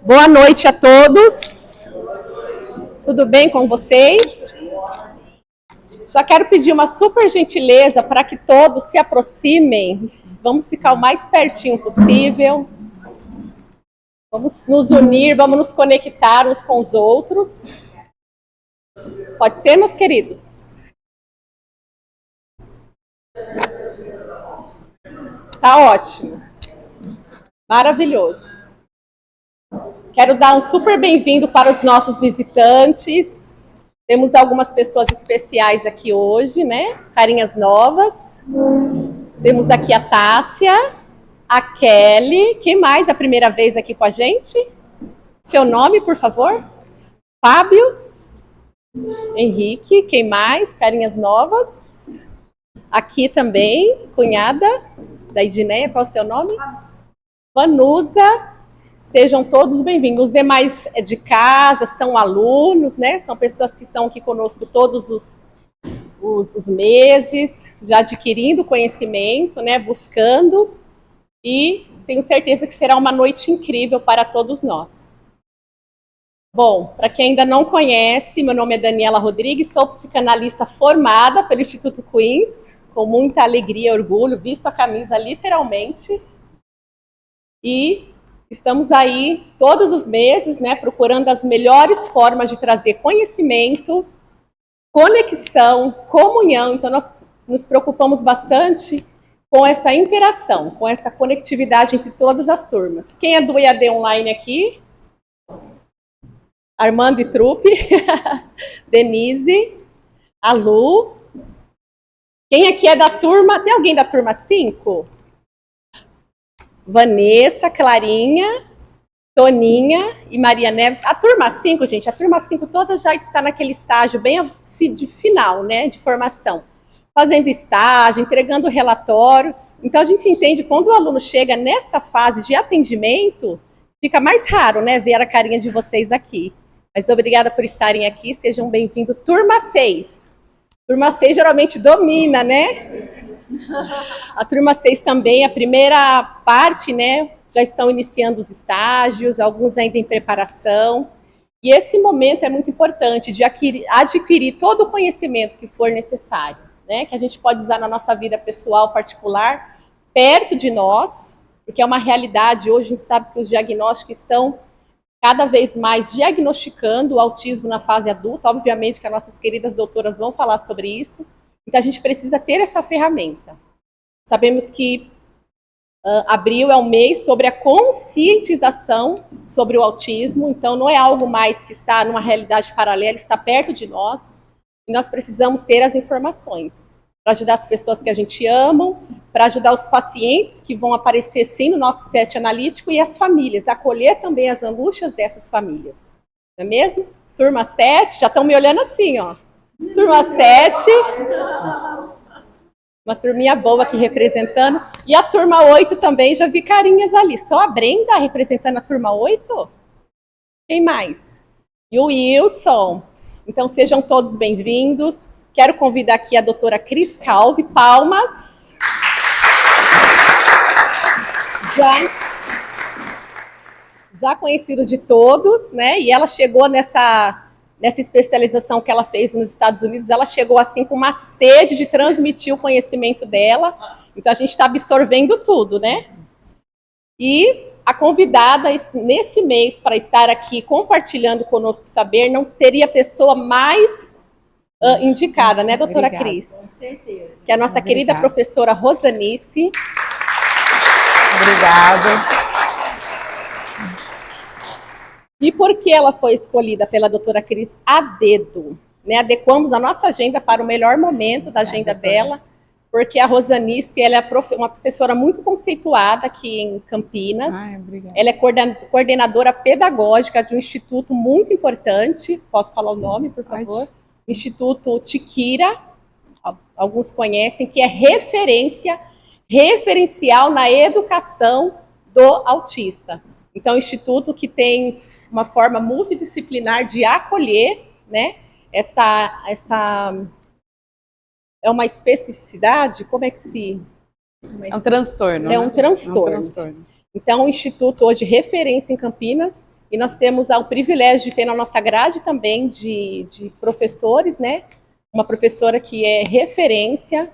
Boa noite a todos. Tudo bem com vocês? Já quero pedir uma super gentileza para que todos se aproximem. Vamos ficar o mais pertinho possível. Vamos nos unir, vamos nos conectar uns com os outros. Pode ser, meus queridos? Tá ótimo. Maravilhoso. Quero dar um super bem-vindo para os nossos visitantes. Temos algumas pessoas especiais aqui hoje, né? Carinhas novas. Temos aqui a Tássia, a Kelly. Quem mais é a primeira vez aqui com a gente? Seu nome, por favor? Fábio. Henrique. Quem mais? Carinhas novas. Aqui também, cunhada da Idineia. Qual é o seu nome? Vanusa. Sejam todos bem-vindos. Os demais é de casa, são alunos, né? São pessoas que estão aqui conosco todos os meses, já adquirindo conhecimento, né? Buscando. E tenho certeza que será uma noite incrível para todos nós. Bom, para quem ainda não conhece, meu nome é Daniela Rodrigues, sou psicanalista formada pelo Instituto Queens, com muita alegria e orgulho, visto a camisa literalmente. E estamos aí todos os meses, né, procurando as melhores formas de trazer conhecimento, conexão, comunhão. Então, nós nos preocupamos bastante com essa interação, com essa conectividade entre todas as turmas. Quem é do EAD online aqui? Armando e Trupe, Denise, a Lu. Quem aqui é da turma? Tem alguém da turma 5? Vanessa, Clarinha, Toninha e Maria Neves. A turma 5, gente, a turma 5 toda já está naquele estágio bem de final, né, de formação. Fazendo estágio, entregando relatório. Então, a gente entende, quando o aluno chega nessa fase de atendimento, fica mais raro, né, ver a carinha de vocês aqui. Mas obrigada por estarem aqui, sejam bem-vindos. Turma 6. Turma 6 geralmente domina, né? A turma 6 também, a primeira parte, né? Já estão iniciando os estágios, alguns ainda em preparação. E esse momento é muito importante de adquirir todo o conhecimento que for necessário, né? Que a gente pode usar na nossa vida pessoal, particular, perto de nós, porque é uma realidade. Hoje a gente sabe que os diagnósticos estão cada vez mais diagnosticando o autismo na fase adulta. Obviamente que as nossas queridas doutoras vão falar sobre isso. Então, a gente precisa ter essa ferramenta. Sabemos que abril é um mês sobre a conscientização sobre o autismo. Então, não é algo mais que está numa realidade paralela, está perto de nós. E nós precisamos ter as informações para ajudar as pessoas que a gente ama, para ajudar os pacientes que vão aparecer sim no nosso set analítico e as famílias, acolher também as angústias dessas famílias. Não é mesmo? Turma 7, já estão me olhando assim, ó. Turma 7, uma turminha boa aqui representando. E a turma 8 também, já vi carinhas ali. Só a Brenda representando a turma 8? Quem mais? E o Wilson. Então, sejam todos bem-vindos. Quero convidar aqui a doutora Cris Calvi. Palmas. Já conhecido de todos, né? E ela chegou nessa especialização que ela fez nos Estados Unidos, ela chegou assim com uma sede de transmitir o conhecimento dela. Então, a gente está absorvendo tudo, né? E a convidada, nesse mês, para estar aqui compartilhando conosco o saber, não teria pessoa mais indicada, né, doutora Cris? Com certeza. Que é a nossa querida professora Rosanice. Obrigada. E por que ela foi escolhida pela doutora Cris a dedo? Né, adequamos a nossa agenda para o melhor momento da agenda dela, porque a Rosanice ela é uma professora muito conceituada aqui em Campinas. Ela é coordenadora pedagógica de um instituto muito importante. Posso falar o nome, por favor? Pode. Instituto Tiquira, alguns conhecem, que é referencial na educação do autista. Então, é um instituto que tem uma forma multidisciplinar de acolher, né? Essa é uma especificidade? Como é que se... É um transtorno. É um transtorno. Então, o instituto hoje referência em Campinas, E nós temos o privilégio de ter na nossa grade também de professores, né? Uma professora que é referência,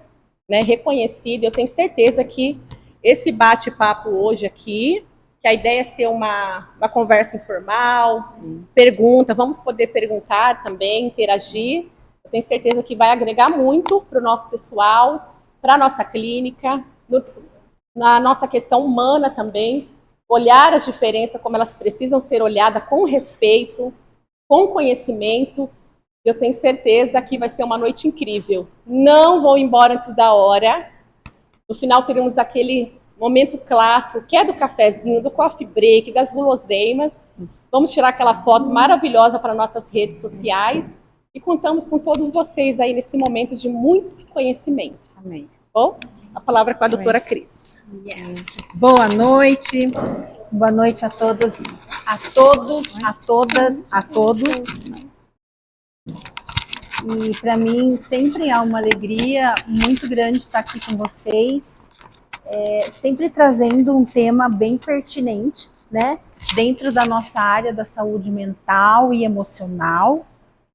né, reconhecida. Eu tenho certeza que esse bate-papo hoje aqui, que a ideia é ser uma conversa informal, pergunta, vamos poder perguntar também, interagir. Eu tenho certeza que vai agregar muito para o nosso pessoal, para a nossa clínica, na nossa questão humana também, olhar as diferenças como elas precisam ser olhadas com respeito, com conhecimento. Eu tenho certeza que vai ser uma noite incrível. Não vou embora antes da hora. No final teremos aquele momento clássico, que é do cafezinho, do coffee break, das guloseimas. Vamos tirar aquela foto maravilhosa para nossas redes sociais e contamos com todos vocês aí nesse momento de muito conhecimento. Amém. Bom, a palavra é com a doutora Cris. Yes. Boa noite a todos, a todas, a todos. E para mim sempre é uma alegria muito grande estar aqui com vocês, sempre trazendo um tema bem pertinente, né? Dentro da nossa área da saúde mental e emocional.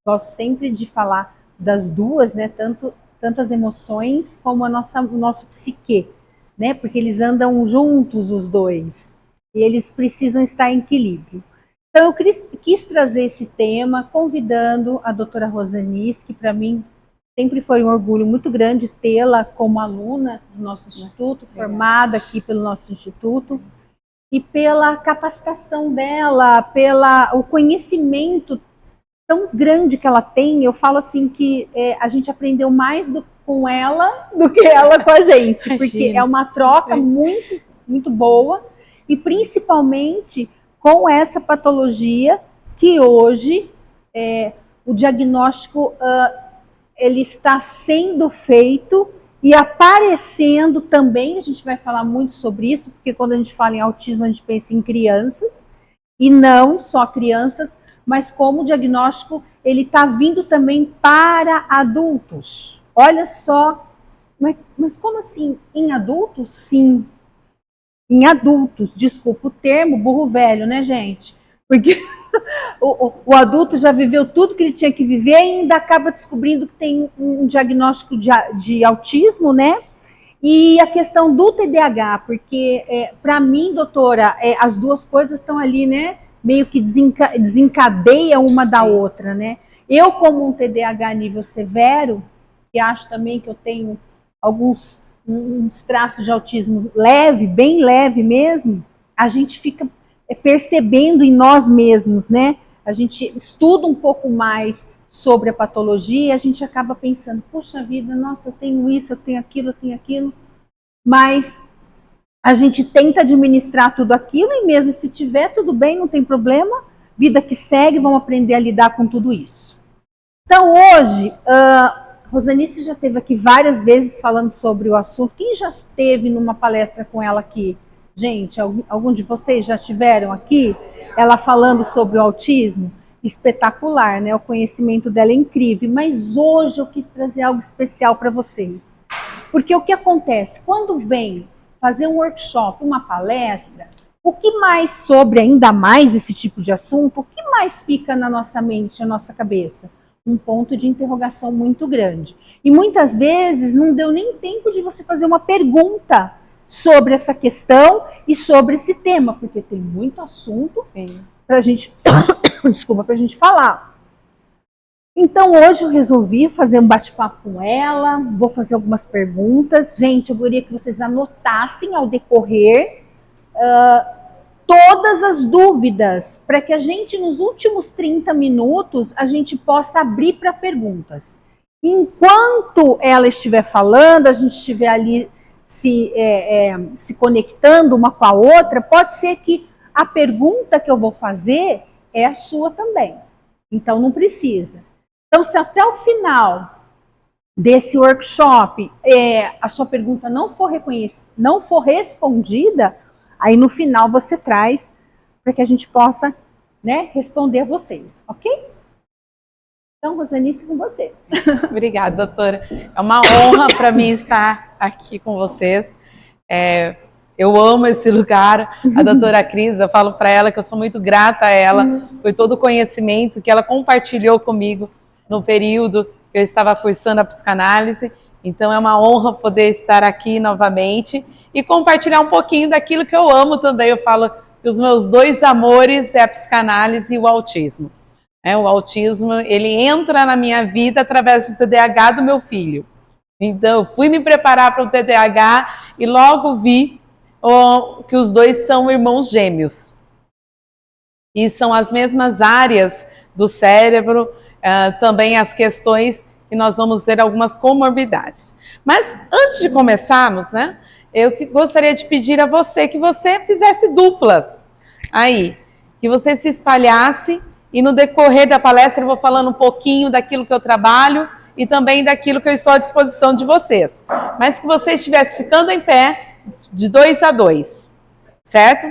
Gosto sempre de falar das duas, né? Tanto as emoções como o nosso psique, né? Porque eles andam juntos os dois e eles precisam estar em equilíbrio. Então eu quis trazer esse tema convidando a doutora Rosanice, que para mim sempre foi um orgulho muito grande tê-la como aluna do nosso instituto, formada aqui pelo nosso instituto, e pela capacitação dela, o conhecimento tão grande que ela tem. Eu falo assim que a gente aprendeu mais com ela do que ela com a gente, porque é uma troca muito, muito boa, e principalmente com essa patologia que hoje o diagnóstico ele está sendo feito e aparecendo também. A gente vai falar muito sobre isso, porque quando a gente fala em autismo a gente pensa em crianças, e não só crianças, mas como o diagnóstico ele está vindo também para adultos. Olha só, mas como assim? Em adultos? Sim. Em adultos, desculpa o termo, burro velho, né, gente? Porque o adulto já viveu tudo que ele tinha que viver e ainda acaba descobrindo que tem um diagnóstico de autismo, né? E a questão do TDAH, porque para mim, doutora, as duas coisas estão ali, né? Meio que desencadeia uma da outra, né? Eu, como um TDAH nível severo, que acho também que eu tenho alguns uns traços de autismo leve, bem leve mesmo, a gente fica percebendo em nós mesmos, né? A gente estuda um pouco mais sobre a patologia e a gente acaba pensando, poxa vida, nossa, eu tenho isso, eu tenho aquilo, mas a gente tenta administrar tudo aquilo e mesmo se tiver tudo bem, não tem problema, vida que segue, vamos aprender a lidar com tudo isso. Então hoje, Rosanice já esteve aqui várias vezes falando sobre o assunto. Quem já esteve numa palestra com ela aqui? Gente, algum de vocês já estiveram aqui? Ela falando sobre o autismo? Espetacular, né? O conhecimento dela é incrível. Mas hoje eu quis trazer algo especial para vocês. Porque o que acontece? Quando vem fazer um workshop, uma palestra, o que mais sobre ainda mais esse tipo de assunto, o que mais fica na nossa mente, na nossa cabeça? Um ponto de interrogação muito grande. E muitas vezes não deu nem tempo de você fazer uma pergunta sobre essa questão e sobre esse tema, porque tem muito assunto para a gente, desculpa, para a gente falar. Então hoje eu resolvi fazer um bate-papo com ela, vou fazer algumas perguntas. Gente, eu gostaria que vocês anotassem ao decorrer todas as dúvidas, para que a gente, nos últimos 30 minutos, a gente possa abrir para perguntas. Enquanto ela estiver falando, a gente estiver ali se conectando uma com a outra, pode ser que a pergunta que eu vou fazer é a sua também. Então, não precisa. Então, se até o final desse workshop a sua pergunta não for respondida, aí no final você traz para que a gente possa, né, responder a vocês, ok? Então, Rosanice, com você. Obrigada, doutora. É uma honra para mim estar aqui com vocês. Eu amo esse lugar. A doutora Cris, eu falo para ela que eu sou muito grata a ela por todo o conhecimento que ela compartilhou comigo no período que eu estava cursando a psicanálise. Então é uma honra poder estar aqui novamente e compartilhar um pouquinho daquilo que eu amo também. Eu falo que os meus dois amores é a psicanálise e o autismo. O autismo, ele entra na minha vida através do TDAH do meu filho. Então, eu fui me preparar para o TDAH e logo vi que os dois são irmãos gêmeos. E são as mesmas áreas do cérebro, também as questões que nós vamos ver algumas comorbidades. Mas antes de começarmos, né, eu gostaria de pedir a você que você fizesse duplas aí, que você se espalhasse e no decorrer da palestra eu vou falando um pouquinho daquilo que eu trabalho e também daquilo que eu estou à disposição de vocês. Mas que você estivesse ficando em pé de 2 a 2, certo?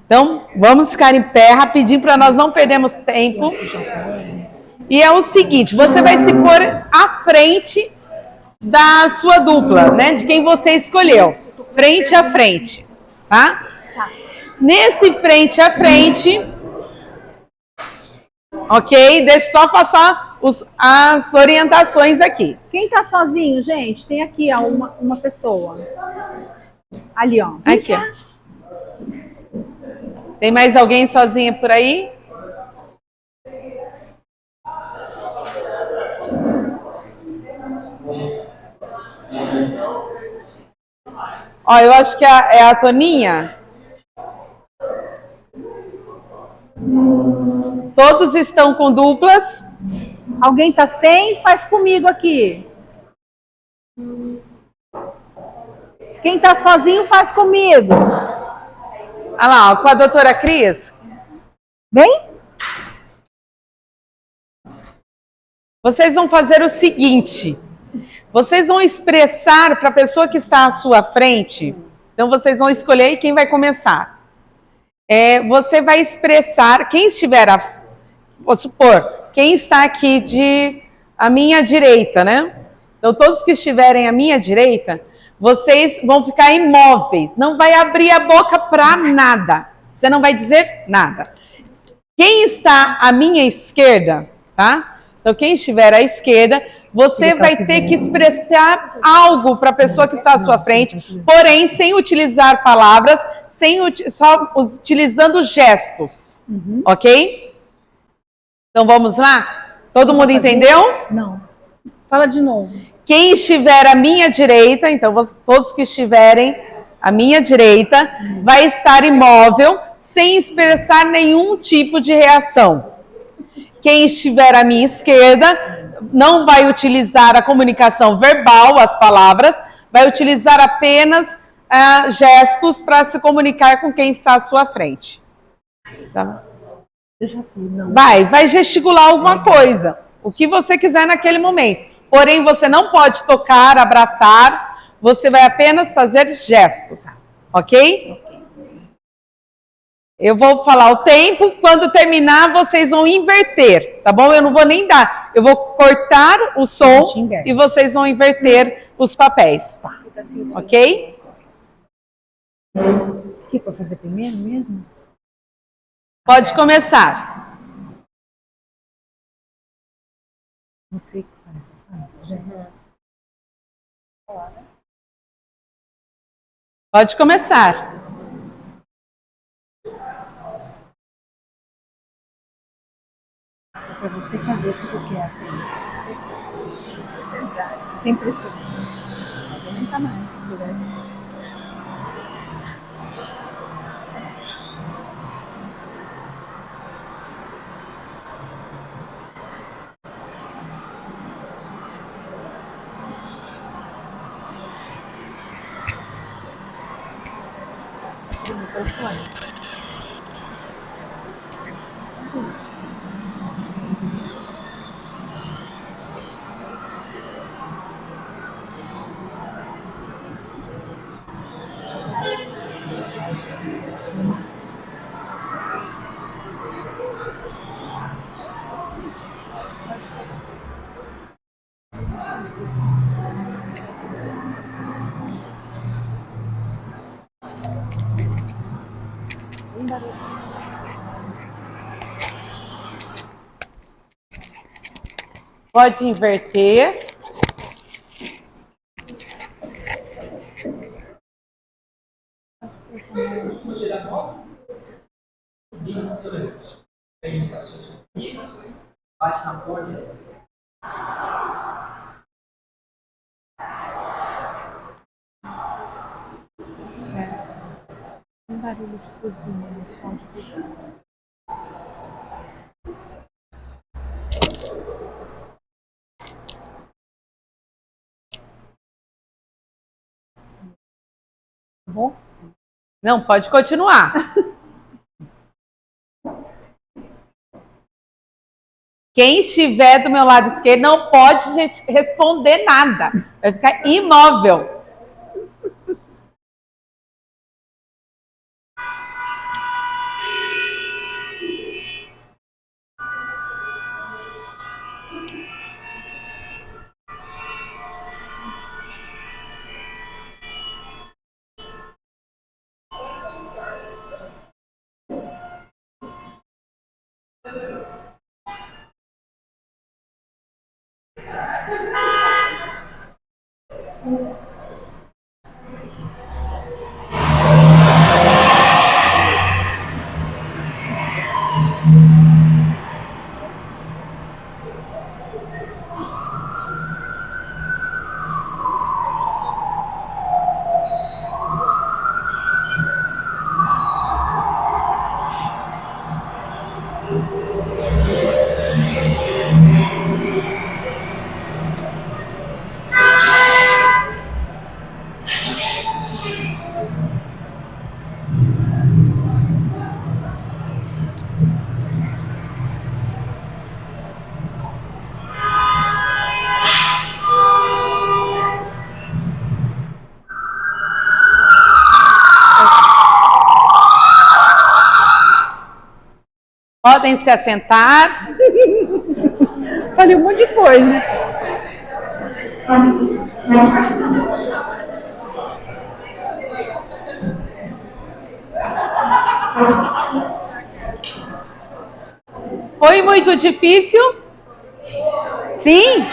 Então, vamos ficar em pé rapidinho para nós não perdermos tempo. E é o seguinte, você vai se pôr à frente da sua dupla, né? De quem você escolheu. Frente a frente, tá? Nesse frente a frente, ok? Deixa eu só passar as orientações aqui. Quem tá sozinho, gente? Tem aqui ó, uma pessoa. Ali, ó. Aqui, ó. Tem mais alguém sozinha por aí? Ó, eu acho que é a Toninha. Todos estão com duplas. Alguém tá sem? Faz comigo aqui. Quem tá sozinho, faz comigo. Olha lá, ó, com a doutora Cris. Vem. Vocês vão fazer o seguinte. Vocês vão expressar para a pessoa que está à sua frente. Então, vocês vão escolher quem vai começar. Você vai expressar, quem estiver, vou supor, quem está aqui à minha direita, né? Então, todos que estiverem à minha direita, vocês vão ficar imóveis, não vai abrir a boca para nada. Você não vai dizer nada. Quem está à minha esquerda, tá? Então, quem estiver à esquerda, você vai ter que expressar algo para a pessoa que está à sua frente, porém, sem utilizar palavras, só utilizando gestos, ok? Então, vamos lá? Todo mundo entendeu? Não. Fala de novo. Quem estiver à minha direita, então todos que estiverem à minha direita, vai estar imóvel, sem expressar nenhum tipo de reação. Quem estiver à minha esquerda não vai utilizar a comunicação verbal, as palavras, vai utilizar apenas gestos para se comunicar com quem está à sua frente. Tá? Eu já fiz, não. Vai gesticular alguma coisa, o que você quiser naquele momento. Porém, você não pode tocar, abraçar, você vai apenas fazer gestos, ok? Eu vou falar o tempo, quando terminar vocês vão inverter, tá bom? Eu não vou nem dar, eu vou cortar o som e vocês vão inverter os papéis, ok? O que para fazer primeiro mesmo? Pode começar. Você Pode começar. Para você fazer, eu fico quieta. Sem pressão. Pode aumentar mais, se tiver isso. Pode inverter. Bate na porta e reza. Um barulho de cozinha, um som de cozinha. Bom? Não, pode continuar. Quem estiver do meu lado esquerdo não pode responder nada. Vai ficar imóvel. Podem se assentar. Falei um monte de coisa. Foi muito difícil? Sim?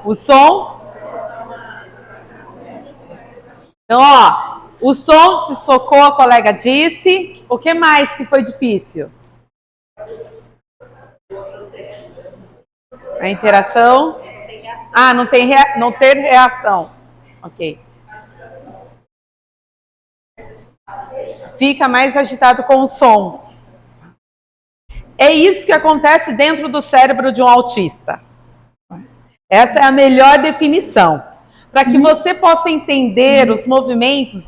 O som? Então, ó, o som te socou, a colega disse. O que mais que foi difícil? A interação? Ah, não ter reação. Ok. Fica mais agitado com o som. É isso que acontece dentro do cérebro de um autista. Essa é a melhor definição. Para que você possa entender os movimentos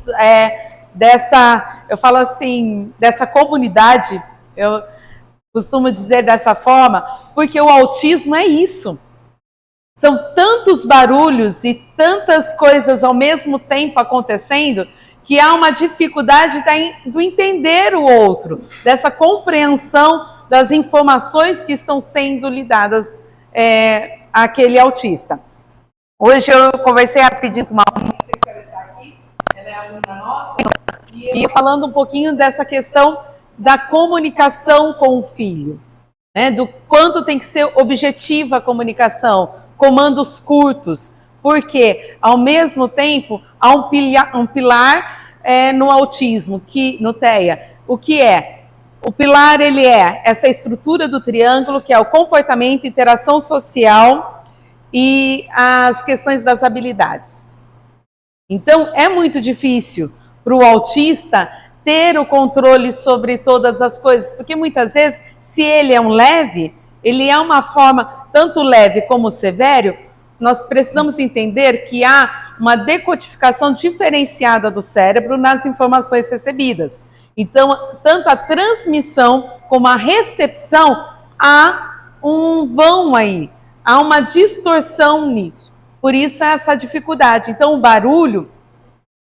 eu falo assim, dessa comunidade, eu costumo dizer dessa forma, porque o autismo é isso. São tantos barulhos e tantas coisas ao mesmo tempo acontecendo que há uma dificuldade do entender o outro, dessa compreensão das informações que estão sendo lhe dadas àquele autista. Hoje eu conversei rapidinho com uma aluna, não sei se ela está aqui, ela é aluna nossa, e falando um pouquinho dessa questão da comunicação com o filho, né? Do quanto tem que ser objetiva a comunicação, comandos curtos, porque ao mesmo tempo há um pilar no autismo, no TEA. O que é? O pilar ele é essa estrutura do triângulo, que é o comportamento, interação social e as questões das habilidades. Então, é muito difícil para o autista ter o controle sobre todas as coisas, porque muitas vezes, se ele é um leve, ele é uma forma, tanto leve como severo, nós precisamos entender que há uma decodificação diferenciada do cérebro nas informações recebidas. Então, tanto a transmissão como a recepção, há um vão aí, há uma distorção nisso. Por isso, essa dificuldade. Então, o barulho,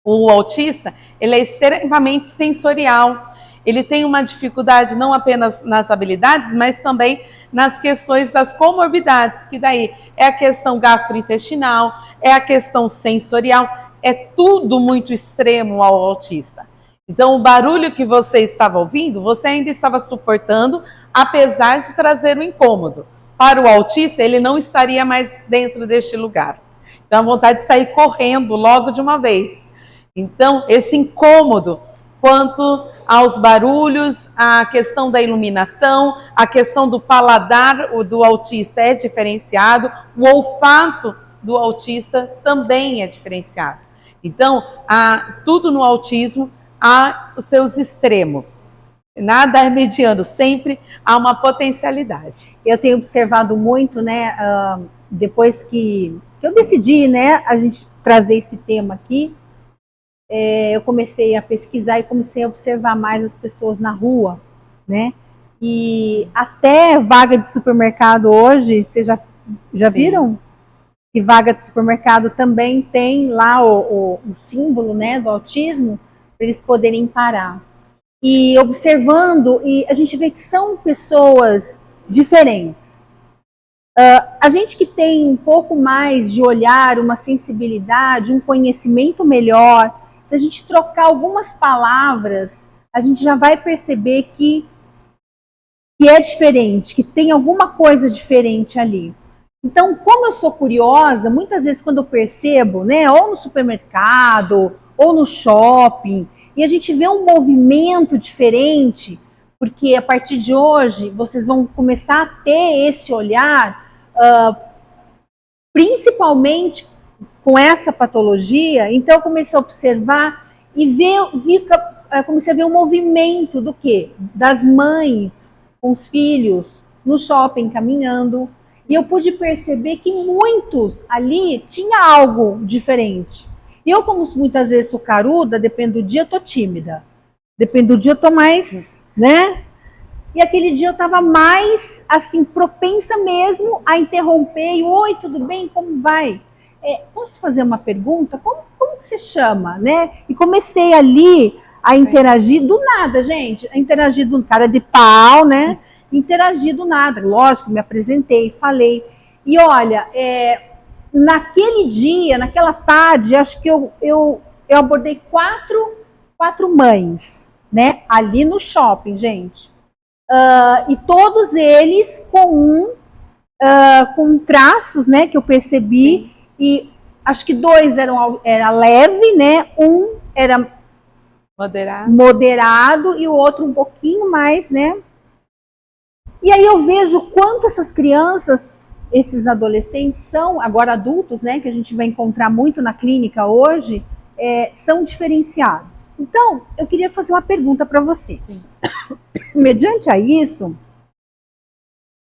o autista, ele é extremamente sensorial. Ele tem uma dificuldade não apenas nas habilidades, mas também nas questões das comorbidades, que daí é a questão gastrointestinal, é a questão sensorial, é tudo muito extremo ao autista. Então, o barulho que você estava ouvindo, você ainda estava suportando, apesar de trazer o incômodo. Para o autista, ele não estaria mais dentro deste lugar. Então, a vontade de sair correndo logo de uma vez. Então, esse incômodo quanto aos barulhos, a questão da iluminação, a questão do paladar do autista é diferenciado, o olfato do autista também é diferenciado. Então, tudo no autismo há os seus extremos. Nada é mediano, sempre há uma potencialidade. Eu tenho observado muito, né, depois que eu decidi, né, a gente trazer esse tema aqui, eu comecei a pesquisar e comecei a observar mais as pessoas na rua, né, e até vaga de supermercado hoje, vocês já viram? Que vaga de supermercado também tem lá o símbolo, né, do autismo, para eles poderem parar. E observando, e a gente vê que são pessoas diferentes. A gente que tem um pouco mais de olhar, uma sensibilidade, um conhecimento melhor, se a gente trocar algumas palavras, a gente já vai perceber que é diferente, que tem alguma coisa diferente ali. Então, como eu sou curiosa, muitas vezes quando eu percebo, né, ou no supermercado, ou no shopping, e a gente vê um movimento diferente, porque a partir de hoje vocês vão começar a ter esse olhar, principalmente com essa patologia. Então eu comecei a observar e comecei a ver o movimento do quê? Das mães com os filhos no shopping caminhando. E eu pude perceber que muitos ali tinha algo diferente. E eu, como muitas vezes sou caruda, depende do dia eu tô tímida. Depende do dia eu tô mais, né? E aquele dia eu tava mais, assim, propensa mesmo a interromper. E, oi, tudo bem? Como vai? Posso fazer uma pergunta? Como que você chama, né? E comecei ali a interagir do nada, gente. A interagir do cara de pau, né? Interagir do nada. Lógico, me apresentei, falei. E olha, naquele dia, naquela tarde, acho que eu abordei quatro mães, né? Ali no shopping, gente. E todos eles com traços, né? Que eu percebi. Sim. E acho que 2 era leve, né? Um era moderado e o outro um pouquinho mais, né? E aí eu vejo quanto essas crianças, esses adolescentes são, agora adultos, né, que a gente vai encontrar muito na clínica hoje, são diferenciados. Então, eu queria fazer uma pergunta para você. Sim. Mediante a isso,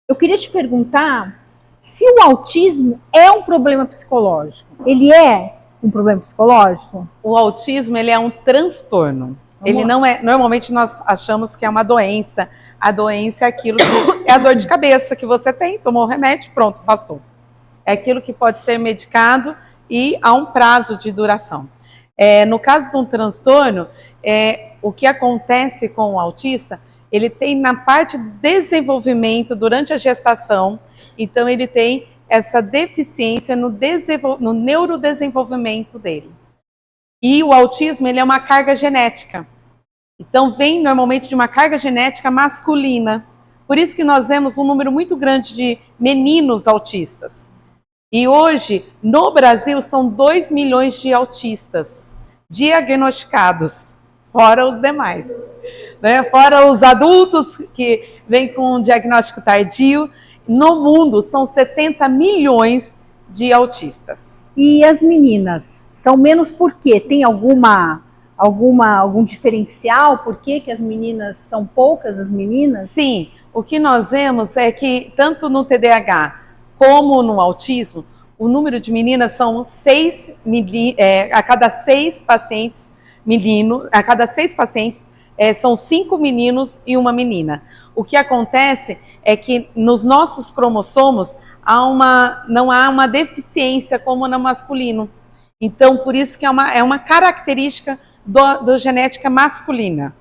eu queria te perguntar se o autismo é um problema psicológico. Ele é um problema psicológico? O autismo, ele é um transtorno. Ele não é, normalmente nós achamos que é uma doença. A doença é aquilo que é a dor de cabeça que você tem, tomou o remédio, pronto, passou. É aquilo que pode ser medicado e há um prazo de duração. No caso de um transtorno, o que acontece com o autista, ele tem na parte do desenvolvimento durante a gestação, então ele tem essa deficiência no neurodesenvolvimento dele. E o autismo, ele é uma carga genética. Então, vem normalmente de uma carga genética masculina. Por isso que nós vemos um número muito grande de meninos autistas. E hoje, no Brasil, são 2 milhões de autistas diagnosticados, fora os demais. Né? Fora os adultos que vêm com um diagnóstico tardio. No mundo, são 70 milhões de autistas. E as meninas? São menos por quê? Tem algum diferencial? Por que as meninas são poucas, as meninas? Sim, o que nós vemos é que tanto no TDAH como no autismo, o número de meninas são 6 a cada 6 pacientes são 5 meninos e uma menina. O que acontece é que nos nossos cromossomos não há uma deficiência como no masculino. Então, por isso que é uma característica da genética masculina.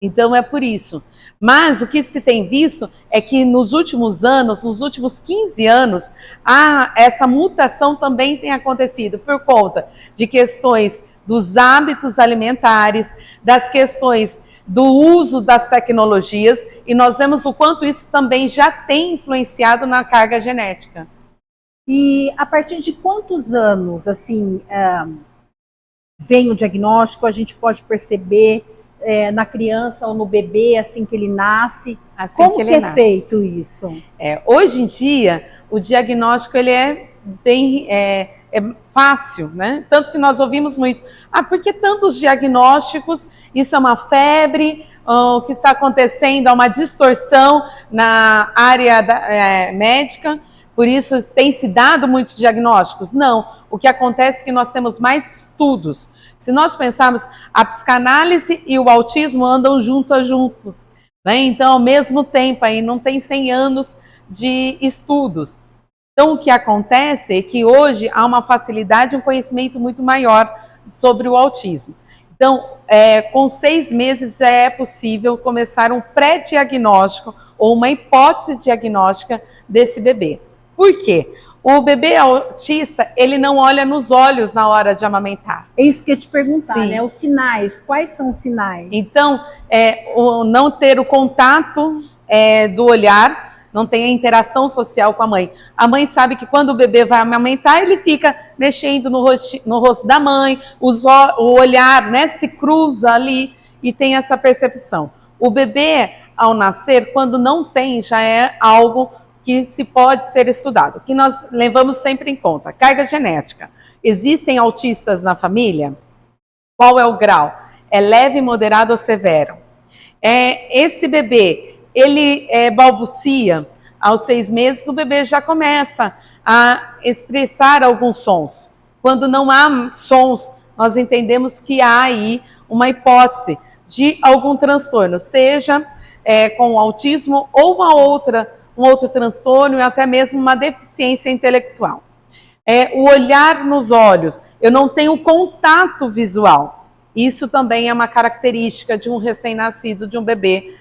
Então, é por isso. Mas o que se tem visto é que nos últimos anos, nos últimos 15 anos, essa mutação também tem acontecido por conta de questões dos hábitos alimentares, das questões do uso das tecnologias, e nós vemos o quanto isso também já tem influenciado na carga genética. E a partir de quantos anos, assim, vem o diagnóstico, a gente pode perceber na criança ou no bebê, assim que ele nasce? Assim Como que ele é nasce. feito isso? Hoje em dia, o diagnóstico ele é bem fácil, né? Tanto que nós ouvimos muito, por que tantos diagnósticos? Isso é uma febre, o que está acontecendo é uma distorção na área médica, por isso tem se dado muitos diagnósticos? Não, o que acontece é que nós temos mais estudos. Se nós pensarmos, a psicanálise e o autismo andam junto a junto, né? Então, ao mesmo tempo, aí não tem 100 anos de estudos. Então, o que acontece é que hoje há uma facilidade, um conhecimento muito maior sobre o autismo. Então, com 6 meses já é possível começar um pré-diagnóstico ou uma hipótese diagnóstica desse bebê. Por quê? O bebê autista, ele não olha nos olhos na hora de amamentar. É isso que eu ia te perguntar, Sim. né? Os sinais, quais são os sinais? Então, o não ter o contato do olhar, não tem a interação social com a mãe. A mãe sabe que quando o bebê vai amamentar, ele fica mexendo no rosto da mãe, o olhar, né, se cruza ali e tem essa percepção. O bebê, ao nascer, quando não tem, já é algo que se pode ser estudado, que nós levamos sempre em conta. Carga genética. Existem autistas na família? Qual é o grau? É leve, moderado ou severo? Esse bebê, ele balbucia, aos 6 meses o bebê já começa a expressar alguns sons. Quando não há sons, nós entendemos que há aí uma hipótese de algum transtorno, seja com autismo ou um outro transtorno e até mesmo uma deficiência intelectual. O olhar nos olhos, eu não tenho contato visual. Isso também é uma característica de um recém-nascido, de um bebê,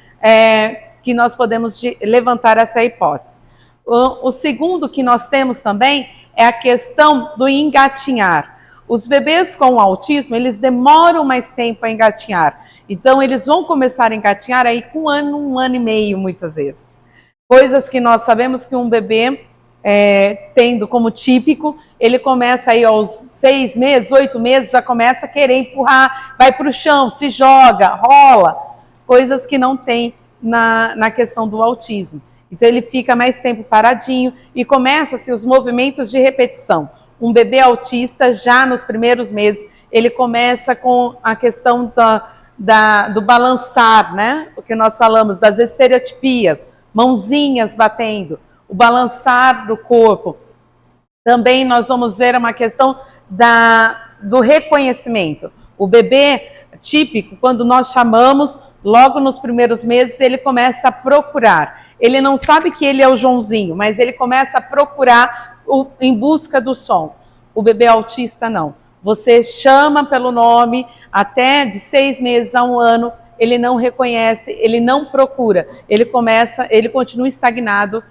que nós podemos levantar essa hipótese. O segundo que nós temos também é a questão do engatinhar. Os bebês com autismo, eles demoram mais tempo a engatinhar. Então, eles vão começar a engatinhar aí com 1 ano e meio, muitas vezes. Coisas que nós sabemos que um bebê, tendo como típico, ele começa aí aos 6 meses, 8 meses, já começa a querer empurrar, vai para o chão, se joga, rola. Coisas que não tem na questão do autismo. Então ele fica mais tempo paradinho e começa-se os movimentos de repetição. Um bebê autista, já nos primeiros meses, ele começa com a questão do balançar, né? O que nós falamos das estereotipias, mãozinhas batendo, o balançar do corpo. Também nós vamos ver uma questão do reconhecimento. O bebê típico, quando nós chamamos, logo nos primeiros meses, ele começa a procurar. Ele não sabe que ele é o Joãozinho, mas ele começa a procurar em busca do som. O bebê autista não. Você chama pelo nome, até de 6 meses a 1 ano, ele não reconhece, ele não procura. Ele continua estagnado,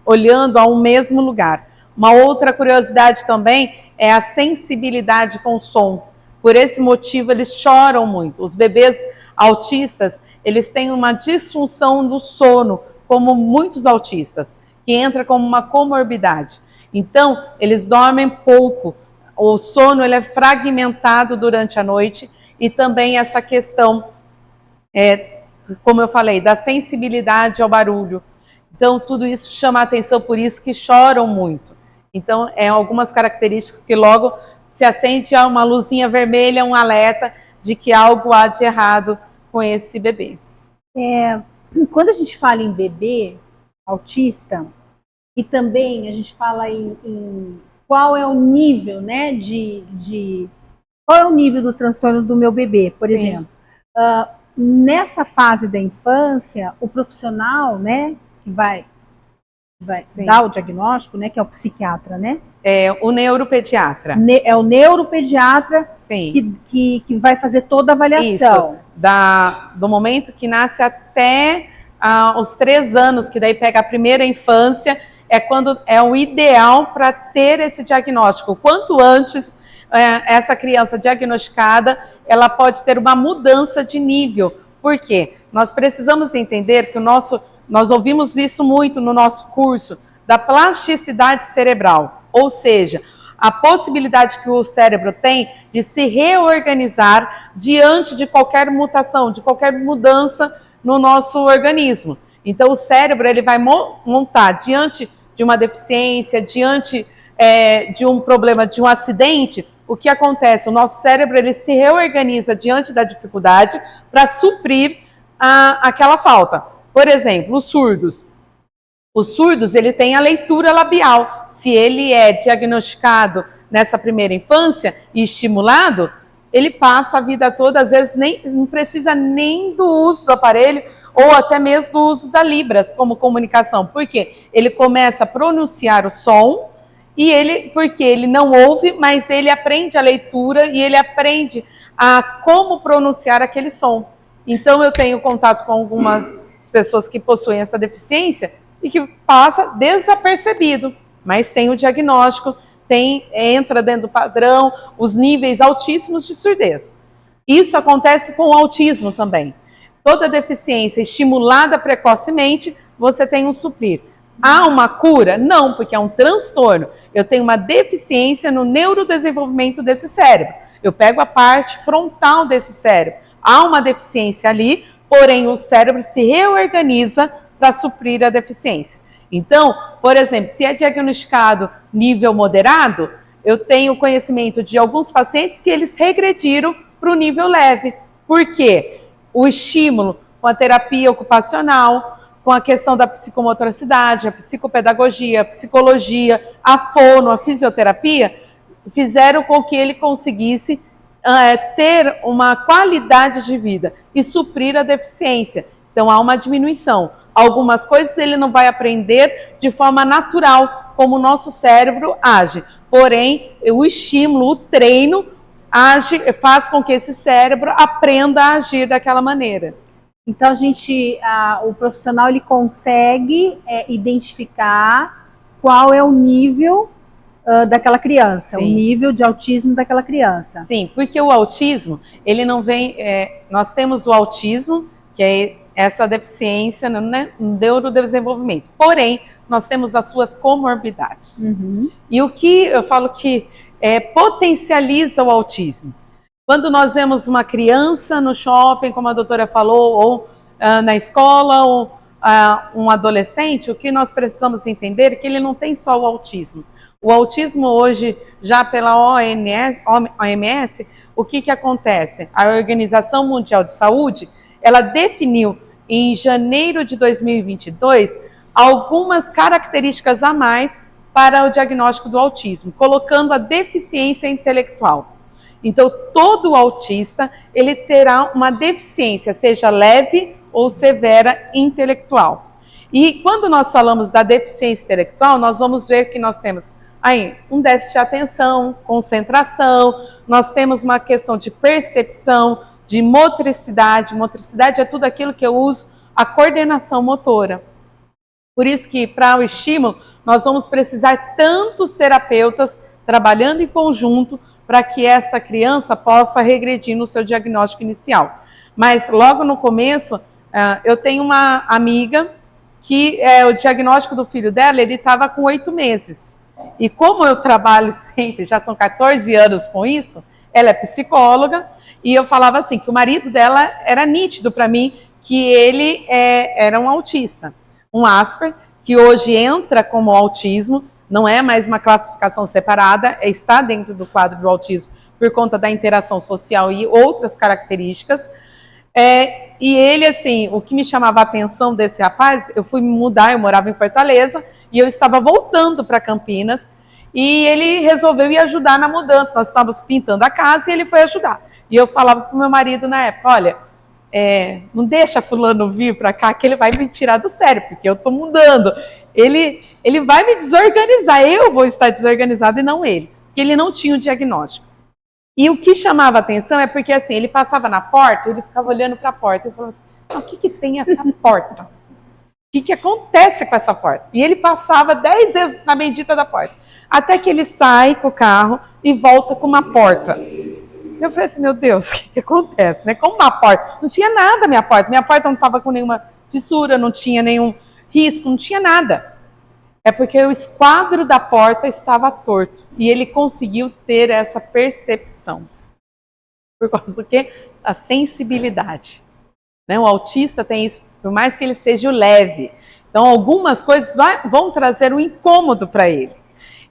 olhando a um mesmo lugar. Uma outra curiosidade também é a sensibilidade com o som. Por esse motivo, eles choram muito. Os bebês autistas, eles têm uma disfunção do sono, como muitos autistas, que entra como uma comorbidade. Então, eles dormem pouco. O sono ele é fragmentado durante a noite e também essa questão, como eu falei, da sensibilidade ao barulho. Então, tudo isso chama a atenção, por isso que choram muito. Então, algumas características que logo se acende uma luzinha vermelha, um alerta de que algo há de errado com esse bebê. Quando a gente fala em bebê autista, e também a gente fala em qual é o nível, né, qual é o nível do transtorno do meu bebê, por exemplo. Nessa fase da infância, o profissional, né, que vai dar o diagnóstico, né, que é o psiquiatra, né? É o neuropediatra. É o neuropediatra. Sim. Que vai fazer toda a avaliação. Isso, do momento que nasce até os 3 anos, que daí pega a primeira infância, é quando é o ideal para ter esse diagnóstico. Quanto antes, essa criança diagnosticada, ela pode ter uma mudança de nível. Por quê? Nós precisamos entender que nós ouvimos isso muito no nosso curso, da plasticidade cerebral, ou seja, a possibilidade que o cérebro tem de se reorganizar diante de qualquer mutação, de qualquer mudança no nosso organismo. Então, o cérebro ele vai montar diante de uma deficiência, diante de um problema, de um acidente. O que acontece? O nosso cérebro ele se reorganiza diante da dificuldade para suprir aquela falta. Por exemplo, os surdos. Os surdos, ele tem a leitura labial. Se ele é diagnosticado nessa primeira infância e estimulado, ele passa a vida toda, às vezes não precisa nem do uso do aparelho ou até mesmo do uso da Libras como comunicação. Por quê? Ele começa a pronunciar o som porque ele não ouve, mas ele aprende a leitura e ele aprende a como pronunciar aquele som. Então eu tenho contato com algumas pessoas que possuem essa deficiência e que passa desapercebido, mas tem o diagnóstico, entra dentro do padrão, os níveis altíssimos de surdez. Isso acontece com o autismo também. Toda deficiência estimulada precocemente, você tem um suprir. Há uma cura? Não, porque é um transtorno. Eu tenho uma deficiência no neurodesenvolvimento desse cérebro. Eu pego a parte frontal desse cérebro. Há uma deficiência ali, porém o cérebro se reorganiza para suprir a deficiência. Então, por exemplo, se é diagnosticado nível moderado, eu tenho conhecimento de alguns pacientes que eles regrediram para o nível leve. Por quê? O estímulo com a terapia ocupacional, com a questão da psicomotricidade, a psicopedagogia, a psicologia, a fono, a fisioterapia, fizeram com que ele conseguisse ter uma qualidade de vida e suprir a deficiência. Então, há uma diminuição. Algumas coisas ele não vai aprender de forma natural, como o nosso cérebro age. Porém, o estímulo, o treino, faz com que esse cérebro aprenda a agir daquela maneira. Então, o profissional ele consegue identificar qual é o nível daquela criança, Sim. O nível de autismo daquela criança. Sim, porque o autismo, ele não vem... nós temos o autismo, que é essa deficiência no neurodesenvolvimento. Porém, nós temos as suas comorbidades. Uhum. E o que eu falo que potencializa o autismo? Quando nós vemos uma criança no shopping, como a doutora falou, ou na escola, ou um adolescente, o que nós precisamos entender é que ele não tem só o autismo. O autismo hoje, já pela OMS, o que acontece? A Organização Mundial de Saúde, ela definiu em janeiro de 2022 algumas características a mais para o diagnóstico do autismo, colocando a deficiência intelectual. Então, todo autista, ele terá uma deficiência, seja leve ou severa intelectual. E quando nós falamos da deficiência intelectual, nós vamos ver que nós temos aí um déficit de atenção, concentração, nós temos uma questão de percepção, de motricidade. Motricidade é tudo aquilo que eu uso, a coordenação motora. Por isso que, para o estímulo, nós vamos precisar tantos terapeutas trabalhando em conjunto para que essa criança possa regredir no seu diagnóstico inicial. Mas logo no começo, eu tenho uma amiga que o diagnóstico do filho dela, ele estava com 8 meses. E como eu trabalho sempre, já são 14 anos com isso, ela é psicóloga, e eu falava assim, que o marido dela era nítido para mim que ele era um autista, um Asper, que hoje entra como autismo, não é mais uma classificação separada, está dentro do quadro do autismo por conta da interação social e outras características. E ele, assim, o que me chamava a atenção desse rapaz, eu fui me mudar, eu morava em Fortaleza, e eu estava voltando para Campinas, e ele resolveu ir ajudar na mudança. Nós estávamos pintando a casa e ele foi ajudar. E eu falava para o meu marido na época, olha, não deixa fulano vir para cá que ele vai me tirar do sério, porque eu estou mudando. Ele vai me desorganizar, eu vou estar desorganizada e não ele, porque ele não tinha o diagnóstico. E o que chamava atenção é porque assim, ele passava na porta, ele ficava olhando para a porta e falava assim, o que tem essa porta? que acontece com essa porta? E ele passava 10 vezes na bendita da porta, até que ele sai com o carro e volta com uma porta. Eu falei assim, meu Deus, o que acontece, né? Como uma porta? Não tinha nada minha porta não estava com nenhuma fissura, não tinha nenhum risco, não tinha nada. É porque o esquadro da porta estava torto e ele conseguiu ter essa percepção. Por causa do quê? A sensibilidade. Né? O autista tem isso, por mais que ele seja leve. Então, algumas coisas vão trazer um incômodo para ele.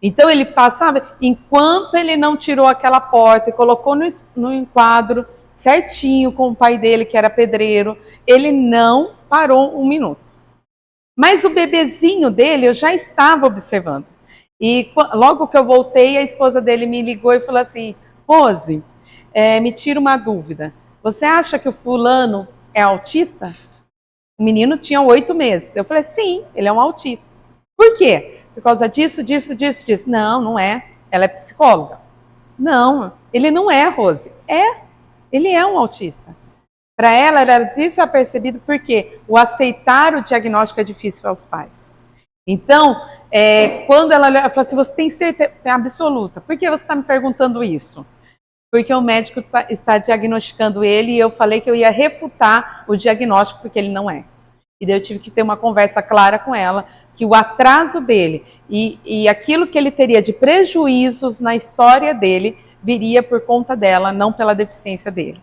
Então, ele passava, enquanto ele não tirou aquela porta e colocou no enquadro certinho com o pai dele, que era pedreiro, ele não parou um minuto. Mas o bebezinho dele, eu já estava observando. E logo que eu voltei, a esposa dele me ligou e falou assim, Rose, me tira uma dúvida. Você acha que o fulano é autista? O menino tinha 8 meses. Eu falei, sim, ele é um autista. Por quê? Por causa disso. Não, não é. Ela é psicóloga. Não, ele não é, Rose. Ele é um autista. Para ela, era desapercebido porque o aceitar o diagnóstico é difícil para os pais. Então, quando ela falou assim, você tem certeza absoluta, por que você está me perguntando isso? Porque o médico está diagnosticando ele e eu falei que eu ia refutar o diagnóstico porque ele não é. E daí eu tive que ter uma conversa clara com ela, que o atraso dele e aquilo que ele teria de prejuízos na história dele viria por conta dela, não pela deficiência dele.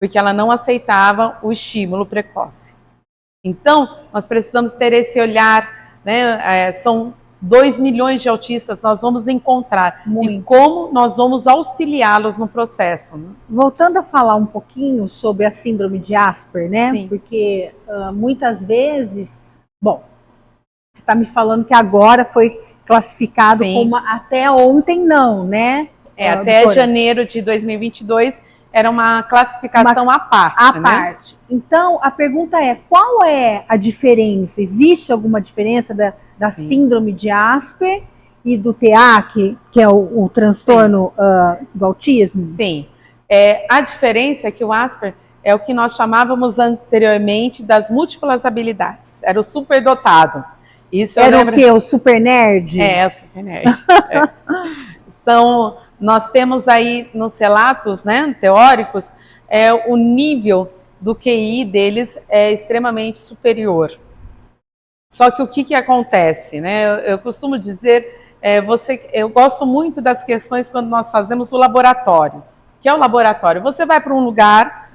Porque ela não aceitava o estímulo precoce. Então, nós precisamos ter esse olhar, né? São 2 milhões de autistas, nós vamos encontrar e como nós vamos auxiliá-los no processo. Né? Voltando a falar um pouquinho sobre a síndrome de Asper, né? Sim. Porque muitas vezes, bom, você está me falando que agora foi classificado Sim. como até ontem não, né? Até janeiro de 2022 era uma classificação à parte, né? Então, a pergunta é, qual é a diferença? Existe alguma diferença da síndrome de Asper e do TEA, que é o transtorno do autismo? Sim. A diferença é que o Asper é o que nós chamávamos anteriormente das múltiplas habilidades. Era o superdotado. Isso era o quê? O super nerd? O super nerd. Nós temos aí nos relatos, né, teóricos, o nível do QI deles é extremamente superior. Só que o que acontece, né? Eu costumo dizer, eu gosto muito das questões quando nós fazemos o laboratório. O que é o laboratório? Você vai para um lugar,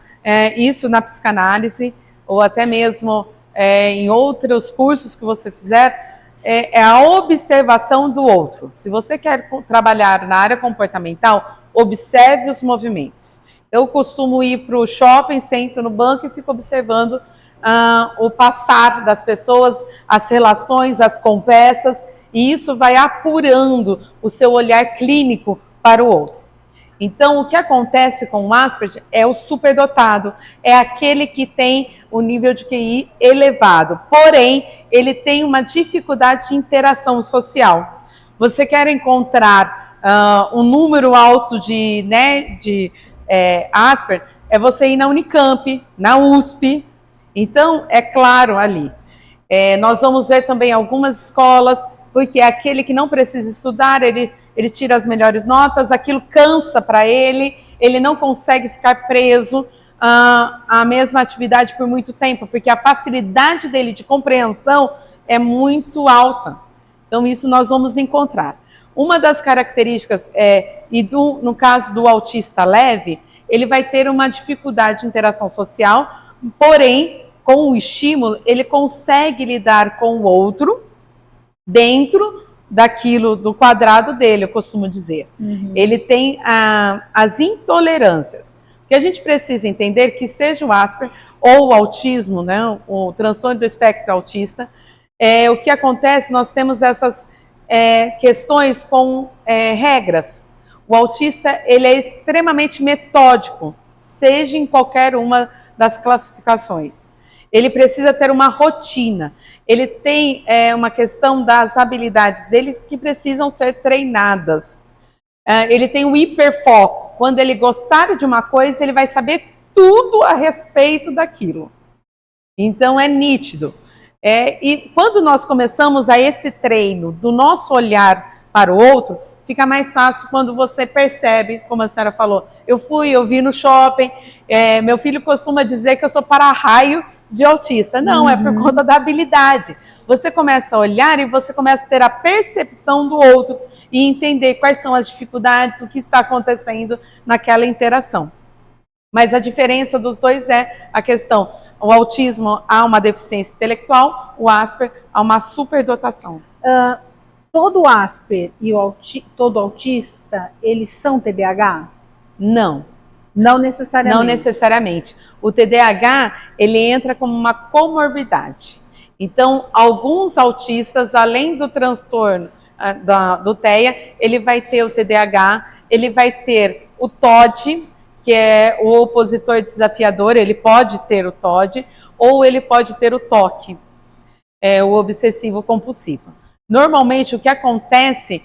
isso na psicanálise, ou até mesmo em outros cursos que você fizer, é a observação do outro. Se você quer trabalhar na área comportamental, observe os movimentos. Eu costumo ir para o shopping, sento no banco e fico observando o passar das pessoas, as relações, as conversas, e isso vai apurando o seu olhar clínico para o outro. Então, o que acontece com o Asperger é o superdotado, é aquele que tem o nível de QI elevado, porém, ele tem uma dificuldade de interação social. Você quer encontrar um número alto de Asperger, é você ir na Unicamp, na USP, então, é claro ali. Nós vamos ver também algumas escolas, porque é aquele que não precisa estudar, ele tira as melhores notas, aquilo cansa para ele não consegue ficar preso à mesma atividade por muito tempo, porque a facilidade dele de compreensão é muito alta. Então, isso nós vamos encontrar. Uma das características no caso do autista leve, ele vai ter uma dificuldade de interação social, porém, com o estímulo, ele consegue lidar com o outro dentro daquilo, do quadrado dele, eu costumo dizer. Uhum. Ele tem as intolerâncias. O que a gente precisa entender que seja o Asper ou o autismo, né, o transtorno do espectro autista, o que acontece, nós temos essas questões com regras. O autista, ele é extremamente metódico, seja em qualquer uma das classificações. Ele precisa ter uma rotina. Ele tem uma questão das habilidades dele que precisam ser treinadas. Ele tem o hiperfoco. Quando ele gostar de uma coisa, ele vai saber tudo a respeito daquilo. Então, é nítido. E quando nós começamos a esse treino do nosso olhar para o outro, fica mais fácil quando você percebe, como a senhora falou, eu vi no shopping, meu filho costuma dizer que eu sou para-raio de autista. Não, é por conta da habilidade. Você começa a olhar e você começa a ter a percepção do outro e entender quais são as dificuldades, o que está acontecendo naquela interação. Mas a diferença dos dois é a questão, o autismo há uma deficiência intelectual, o Asper há uma superdotação. Todo Asper e todo autista, eles são TDAH? Não. Não necessariamente? Não necessariamente. O TDAH, ele entra como uma comorbidade. Então, alguns autistas, além do transtorno do TEA, ele vai ter o TDAH, ele vai ter o TOD, que é o opositor desafiador, ele pode ter o TOD, ou ele pode ter o TOC, o obsessivo compulsivo. Normalmente, o que acontece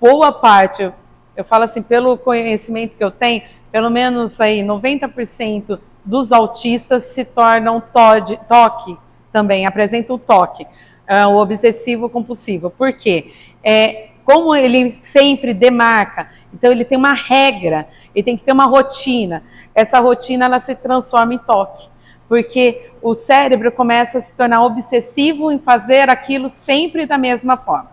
boa parte, eu falo assim, pelo conhecimento que eu tenho, pelo menos aí 90% dos autistas se tornam TOC também, apresentam o TOC, o obsessivo compulsivo. Por quê? Como ele sempre demarca, então ele tem uma regra, ele tem que ter uma rotina. Essa rotina ela se transforma em TOC, porque o cérebro começa a se tornar obsessivo em fazer aquilo sempre da mesma forma.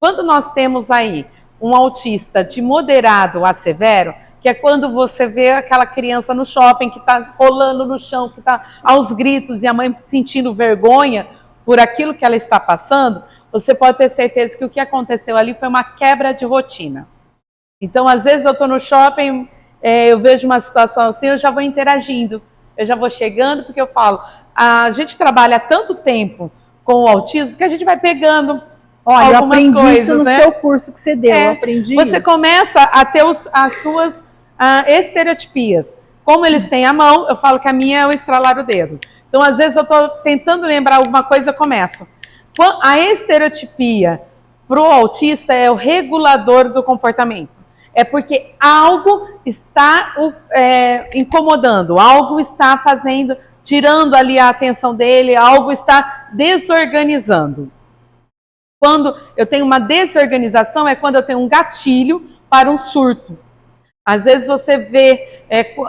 Quando nós temos aí um autista de moderado a severo, que é quando você vê aquela criança no shopping que está rolando no chão, que está aos gritos e a mãe sentindo vergonha por aquilo que ela está passando, você pode ter certeza que o que aconteceu ali foi uma quebra de rotina. Então, às vezes eu estou no shopping, eu vejo uma situação assim, eu já vou interagindo, eu já vou chegando, porque eu falo, a gente trabalha há tanto tempo com o autismo que a gente vai pegando Olha, algumas eu aprendi coisas, isso no né? seu curso que você deu, eu aprendi Você isso. começa a ter as suas estereotipias. Como eles têm a mão, eu falo que a minha é o estralar o dedo. Então, às vezes, eu estou tentando lembrar alguma coisa, eu começo. A estereotipia para o autista é o regulador do comportamento. É porque algo está incomodando, algo está fazendo, tirando ali a atenção dele, algo está desorganizando. Quando eu tenho uma desorganização, é quando eu tenho um gatilho para um surto. Às vezes você vê,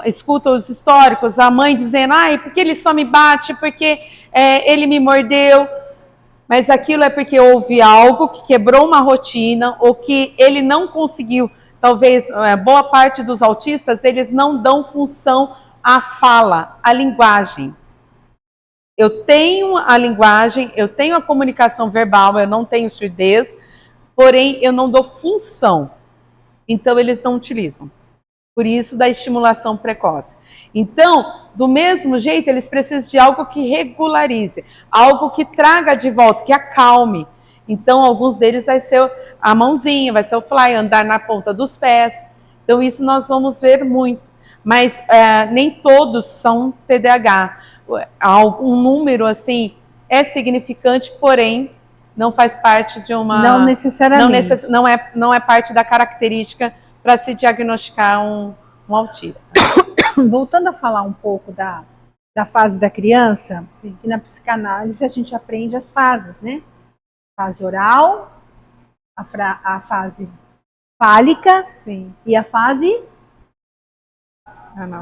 escuta os históricos, a mãe dizendo, porque ele só me bate, porque ele me mordeu. Mas aquilo é porque houve algo que quebrou uma rotina, ou que ele não conseguiu. Talvez, boa parte dos autistas, eles não dão função à fala, à linguagem. Eu tenho a linguagem, eu tenho a comunicação verbal, eu não tenho surdez, porém eu não dou função. Então eles não utilizam. Por isso da estimulação precoce. Então, do mesmo jeito, eles precisam de algo que regularize, algo que traga de volta, que acalme. Então, alguns deles vai ser a mãozinha, vai ser o fly, andar na ponta dos pés. Então, isso nós vamos ver muito. Mas nem todos são TDAH. Um número, assim, é significante, porém, não faz parte de uma... Não necessariamente. Não é parte da característica para se diagnosticar um autista. Voltando a falar um pouco da fase da criança, Sim. que na psicanálise a gente aprende as fases, né? Fase oral, a fase fálica. Sim. E a fase Anal.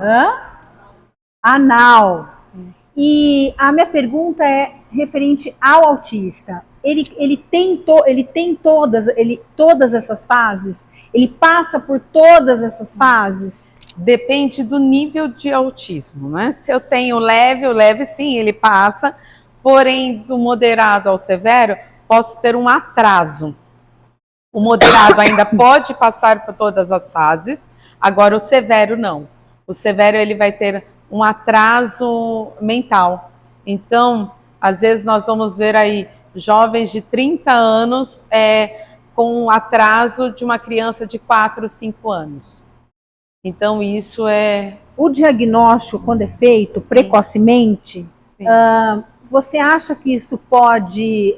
Anal. Sim. E a minha pergunta é referente ao autista. Ele tem todas essas fases? Ele passa por todas essas fases? Depende do nível de autismo, né? Se eu tenho o leve sim, ele passa, porém do moderado ao severo, posso ter um atraso. O moderado ainda pode passar por todas as fases, agora o severo não. O severo ele vai ter um atraso mental. Então, às vezes nós vamos ver aí jovens de 30 anos com um atraso de uma criança de 4, 5 anos. Então, isso é... O diagnóstico, quando é feito precocemente, você acha que isso pode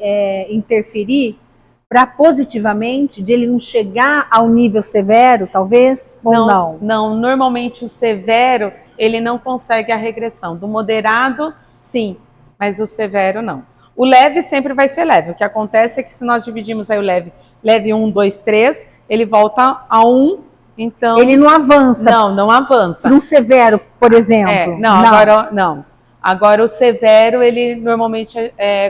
interferir para positivamente, de ele não chegar ao nível severo, talvez, ou não? Não, normalmente o severo, ele não consegue a regressão. Do moderado, sim, mas o severo não. O leve sempre vai ser leve. O que acontece é que se nós dividimos aí o leve 1, 2, 3, ele volta a 1, então... Ele não avança. Não avança. Para um severo, por exemplo. Não. Agora não. Agora o severo, ele normalmente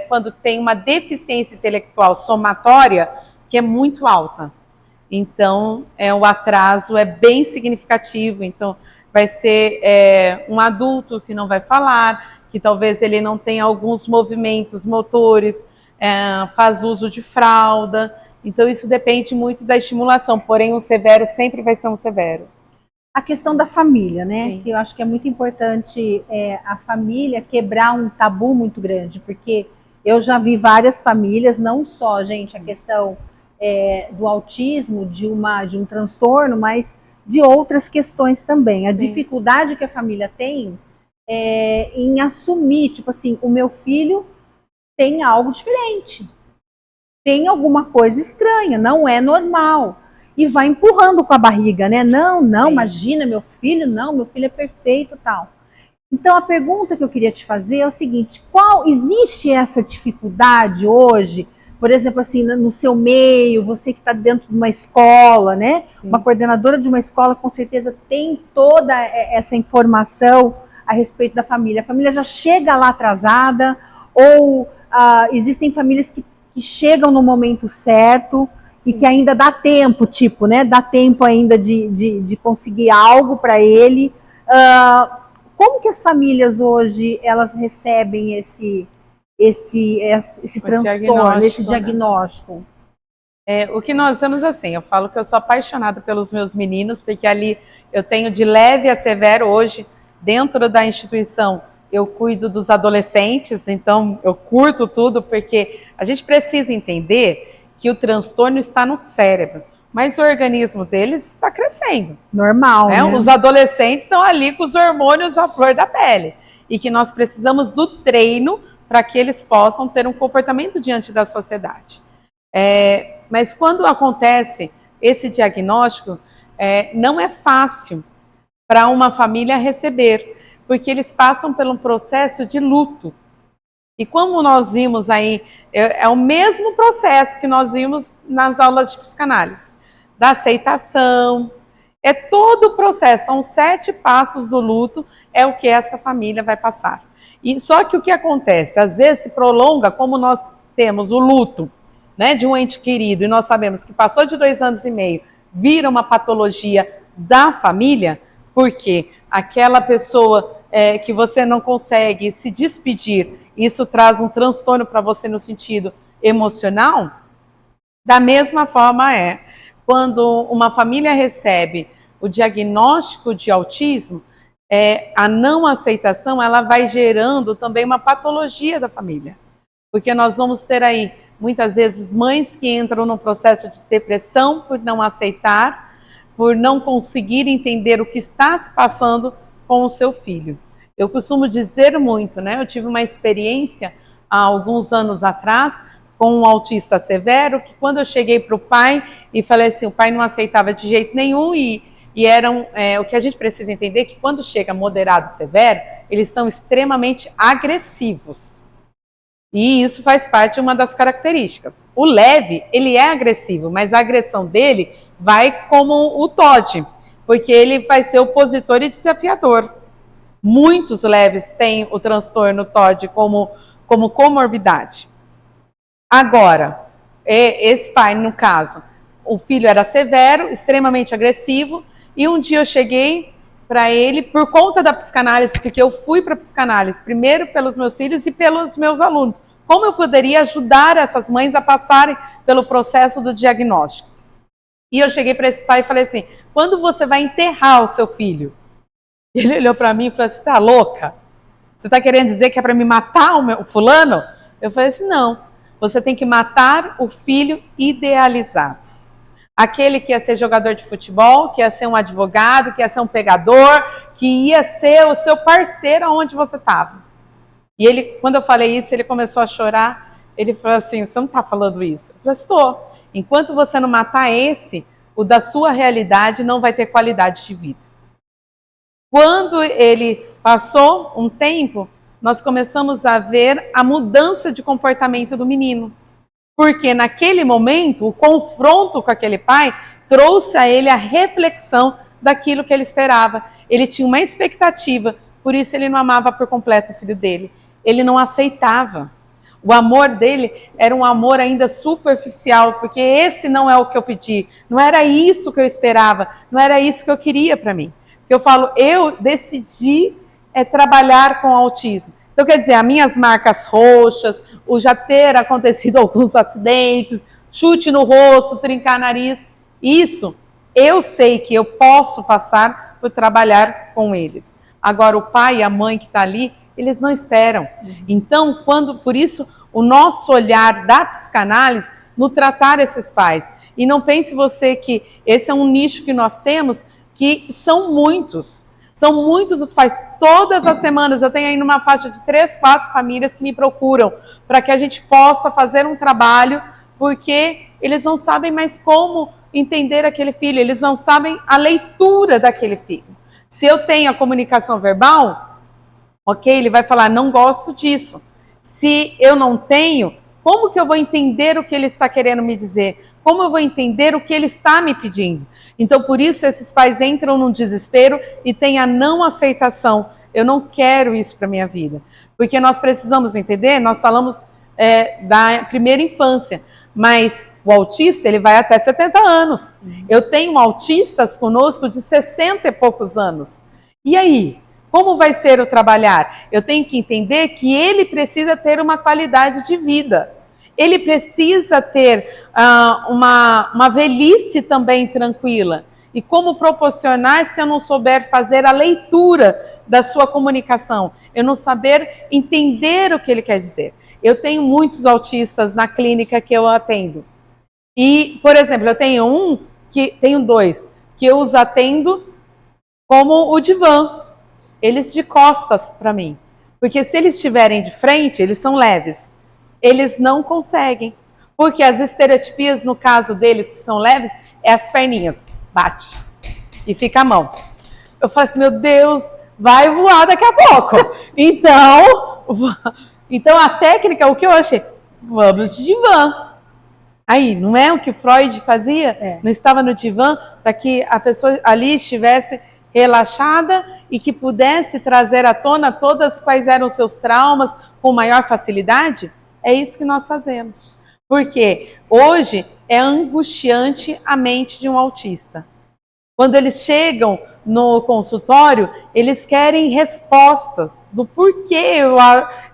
quando tem uma deficiência intelectual somatória, que é muito alta. Então, o atraso é bem significativo. Então, vai ser um adulto que não vai falar, que talvez ele não tenha alguns movimentos motores, faz uso de fralda. Então, isso depende muito da estimulação. Porém, um severo sempre vai ser um severo. A questão da família, né? Sim. Que eu acho que é muito importante a família quebrar um tabu muito grande, porque eu já vi várias famílias, não só, gente, a questão do autismo, de um transtorno, mas de outras questões também. A dificuldade que a família tem em assumir, tipo assim, o meu filho tem algo diferente, tem alguma coisa estranha, não é normal. E vai empurrando com a barriga, né? Não, imagina, meu filho é perfeito e tal. Então, a pergunta que eu queria te fazer é o seguinte, existe essa dificuldade hoje, por exemplo, assim, no seu meio, você que está dentro de uma escola, né? Sim. Uma coordenadora de uma escola, com certeza, tem toda essa informação a respeito da família. A família já chega lá atrasada, ou existem famílias que chegam no momento certo, e que ainda dá tempo, tipo, né? Dá tempo ainda de conseguir algo para ele. Como que as famílias hoje, elas recebem esse transtorno, esse diagnóstico? O que nós vemos assim, eu falo que eu sou apaixonada pelos meus meninos, porque ali eu tenho de leve a severo hoje, dentro da instituição, eu cuido dos adolescentes, então eu curto tudo, porque a gente precisa entender que o transtorno está no cérebro, mas o organismo deles está crescendo. Normal, né? Os adolescentes estão ali com os hormônios à flor da pele, e que nós precisamos do treino para que eles possam ter um comportamento diante da sociedade. Mas quando acontece esse diagnóstico, não é fácil para uma família receber, porque eles passam por um processo de luto. E como nós vimos aí, é o mesmo processo que nós vimos nas aulas de psicanálise, da aceitação, é todo o processo, são 7 passos do luto, é o que essa família vai passar. E só que o que acontece, às vezes se prolonga, como nós temos o luto, né, de um ente querido, e nós sabemos que passou de 2 anos e meio, vira uma patologia da família, porque aquela pessoa que você não consegue se despedir, isso traz um transtorno para você no sentido emocional. Da mesma forma quando uma família recebe o diagnóstico de autismo, a não aceitação, ela vai gerando também uma patologia da família. Porque nós vamos ter aí, muitas vezes, mães que entram num processo de depressão por não aceitar, por não conseguir entender o que está se passando com o seu filho. Eu costumo dizer muito, né? Eu tive uma experiência há alguns anos atrás com um autista severo, que quando eu cheguei para o pai e falei assim, o pai não aceitava de jeito nenhum e o que a gente precisa entender é que quando chega moderado e severo, eles são extremamente agressivos. E isso faz parte de uma das características. O leve, ele é agressivo, mas a agressão dele vai como o TOD, porque ele vai ser opositor e desafiador. Muitos leves têm o transtorno TOD como comorbidade. Agora, esse pai, no caso, o filho era severo, extremamente agressivo, e um dia eu cheguei para ele por conta da psicanálise, porque eu fui para a psicanálise primeiro pelos meus filhos e pelos meus alunos. Como eu poderia ajudar essas mães a passarem pelo processo do diagnóstico? E eu cheguei para esse pai e falei assim, quando você vai enterrar o seu filho? Ele olhou para mim e falou assim, você tá louca? Você está querendo dizer que é para me matar o fulano? Eu falei assim, não. Você tem que matar o filho idealizado. Aquele que ia ser jogador de futebol, que ia ser um advogado, que ia ser um pegador, que ia ser o seu parceiro aonde você estava. E ele, quando eu falei isso, ele começou a chorar. Ele falou assim, você não está falando isso? Eu falei, estou. Enquanto você não matar esse, o da sua realidade não vai ter qualidade de vida. Quando ele passou um tempo, nós começamos a ver a mudança de comportamento do menino. Porque naquele momento, o confronto com aquele pai trouxe a ele a reflexão daquilo que ele esperava. Ele tinha uma expectativa, por isso ele não amava por completo o filho dele. Ele não aceitava. O amor dele era um amor ainda superficial, porque esse não é o que eu pedi, não era isso que eu esperava, não era isso que eu queria para mim. Porque eu falo, eu decidi trabalhar com autismo. Então, quer dizer, as minhas marcas roxas, o já ter acontecido alguns acidentes, chute no rosto, trincar nariz, isso eu sei que eu posso passar por trabalhar com eles. Agora, o pai e a mãe que está ali, eles não esperam. Então, por isso, o nosso olhar da psicanálise no tratar esses pais. E não pense você que esse é um nicho que nós temos, que são muitos. São muitos os pais. Todas as semanas eu tenho aí numa faixa de 3, 4 famílias que me procuram para que a gente possa fazer um trabalho, porque eles não sabem mais como entender aquele filho, eles não sabem a leitura daquele filho. Se eu tenho a comunicação verbal, ok, ele vai falar, não gosto disso. Se eu não tenho, como que eu vou entender o que ele está querendo me dizer? Como eu vou entender o que ele está me pedindo? Então, por isso, esses pais entram num desespero e têm a não aceitação. Eu não quero isso para a minha vida. Porque nós precisamos entender, nós falamos da primeira infância, mas o autista, ele vai até 70 anos. Eu tenho autistas conosco de 60 e poucos anos. E aí? Como vai ser o trabalhar? Eu tenho que entender que ele precisa ter uma qualidade de vida. Ele precisa ter uma velhice também tranquila. E como proporcionar se eu não souber fazer a leitura da sua comunicação? Eu não saber entender o que ele quer dizer. Eu tenho muitos autistas na clínica que eu atendo. E, por exemplo, eu tenho 2, que eu os atendo como o divã. Eles de costas para mim. Porque se eles estiverem de frente, eles são leves. Eles não conseguem. Porque as estereotipias, no caso deles, que são leves, é as perninhas. Bate. E fica a mão. Eu falo assim, meu Deus, vai voar daqui a pouco. Então a técnica, o que eu achei? Vamos de divã. Aí, não é o que Freud fazia? Não estava no divã para que a pessoa ali estivesse relaxada e que pudesse trazer à tona todas quais eram os seus traumas com maior facilidade? É isso que nós fazemos. Porque hoje é angustiante a mente de um autista. Quando eles chegam no consultório, eles querem respostas do porquê eu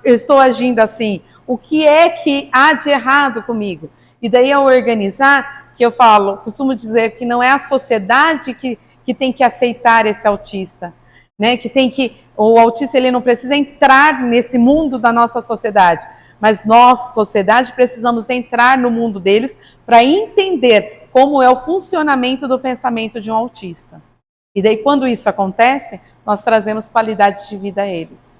estou agindo assim. O que é que há de errado comigo? E daí ao organizar, que eu costumo dizer que não é a sociedade que tem que aceitar esse autista, né? O autista ele não precisa entrar nesse mundo da nossa sociedade, mas nós, sociedade, precisamos entrar no mundo deles para entender como é o funcionamento do pensamento de um autista. E daí quando isso acontece, nós trazemos qualidade de vida a eles.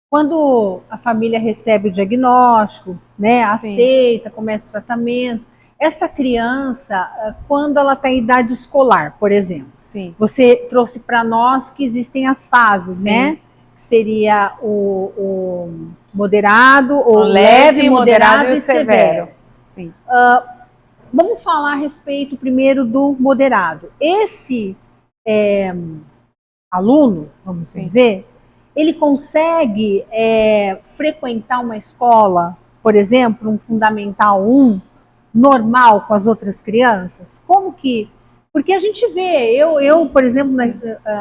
Quando a família recebe o diagnóstico, né, aceita, começa o tratamento, essa criança, quando ela está em idade escolar, por exemplo, você trouxe para nós que existem as fases, né? Seria o moderado, o leve, moderado e severo. Sim. Vamos falar a respeito primeiro do moderado. Esse aluno, vamos dizer, ele consegue frequentar uma escola, por exemplo, um Fundamental 1, normal com as outras crianças? Como que... Porque a gente vê, eu por exemplo,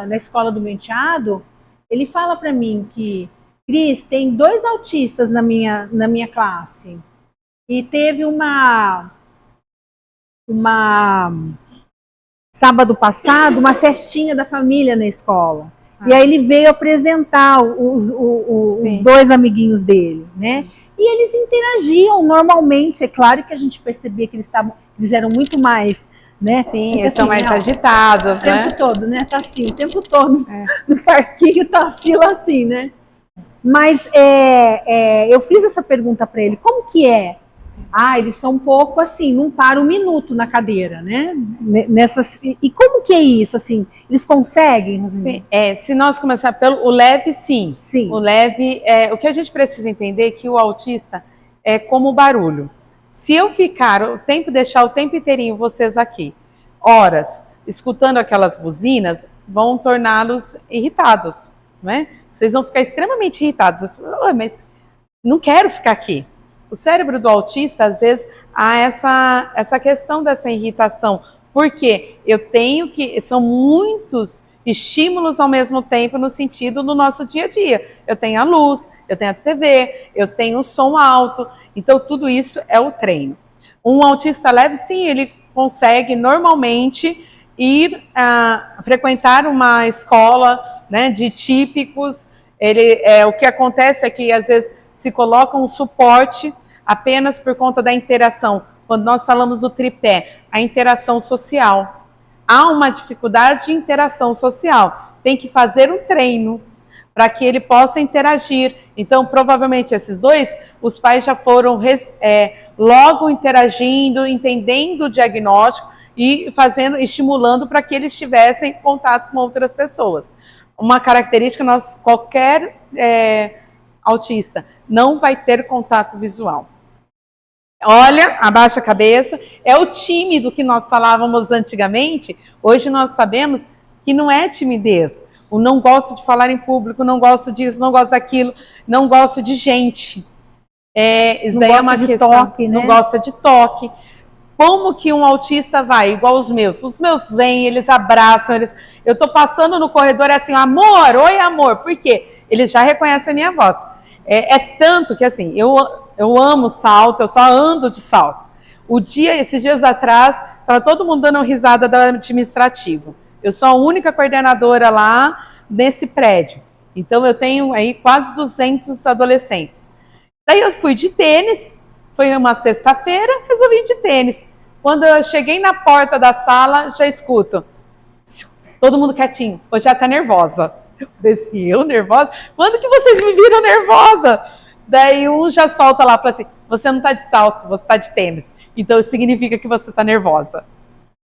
na escola do meu enteado, ele fala para mim que, Cris, tem 2 autistas na minha classe. E teve sábado passado, uma festinha da família na escola. E aí ele veio apresentar os 2 amiguinhos dele, né? E eles interagiam normalmente. É claro que a gente percebia que eles eram muito mais, né? Sim, eles são mais agitados, né? O tempo todo, né? Tá assim, o tempo todo. No parquinho tá a fila assim, né? Mas eu fiz essa pergunta para ele. Como que é Eles são um pouco assim, não param um minuto na cadeira, né? E como que é isso, assim? Eles conseguem, Rosinha? Sim, se nós começarmos pelo leve, sim. Sim. O leve, o que a gente precisa entender é que o autista é como o barulho. Se eu ficar deixar o tempo inteirinho vocês aqui, horas, escutando aquelas buzinas, vão torná-los irritados, né? Vocês vão ficar extremamente irritados. Eu falo, mas não quero ficar aqui. O cérebro do autista, às vezes, há essa questão dessa irritação, porque são muitos estímulos ao mesmo tempo no sentido do nosso dia a dia. Eu tenho a luz, eu tenho a TV, eu tenho o som alto, então tudo isso é o treino. Um autista leve, sim, ele consegue normalmente ir frequentar uma escola, né, de típicos. O que acontece é que às vezes se coloca um suporte apenas por conta da interação. Quando nós falamos do tripé, a interação social. Há uma dificuldade de interação social. Tem que fazer um treino para que ele possa interagir. Então, provavelmente, esses dois, os pais já foram logo interagindo, entendendo o diagnóstico e estimulando para que eles tivessem contato com outras pessoas. Uma característica, qualquer autista não vai ter contato visual. Olha, abaixa a cabeça. É o tímido que nós falávamos antigamente. Hoje nós sabemos que não é timidez. O não gosto de falar em público, não gosto disso, não gosto daquilo, não gosto de gente. Isso daí é uma questão. Toque, né? Não gosta de toque. Como que um autista vai? Igual os meus. Os meus vêm, eles abraçam, eu estou passando no corredor, é assim, amor, oi amor. Por quê? Eles já reconhecem a minha voz. Tanto que assim, eu amo salto, eu só ando de salto. Esses dias atrás, estava todo mundo dando risada do administrativo. Eu sou a única coordenadora lá nesse prédio. Então eu tenho aí quase 200 adolescentes. Daí eu fui de tênis, foi uma sexta-feira, resolvi ir de tênis. Quando eu cheguei na porta da sala, já escuto. Todo mundo quietinho, hoje já tá nervosa. Eu falei assim, eu nervosa? Quando que vocês me viram nervosa? Daí um já solta lá, fala assim, você não tá de salto, você tá de tênis. Então isso significa que você tá nervosa.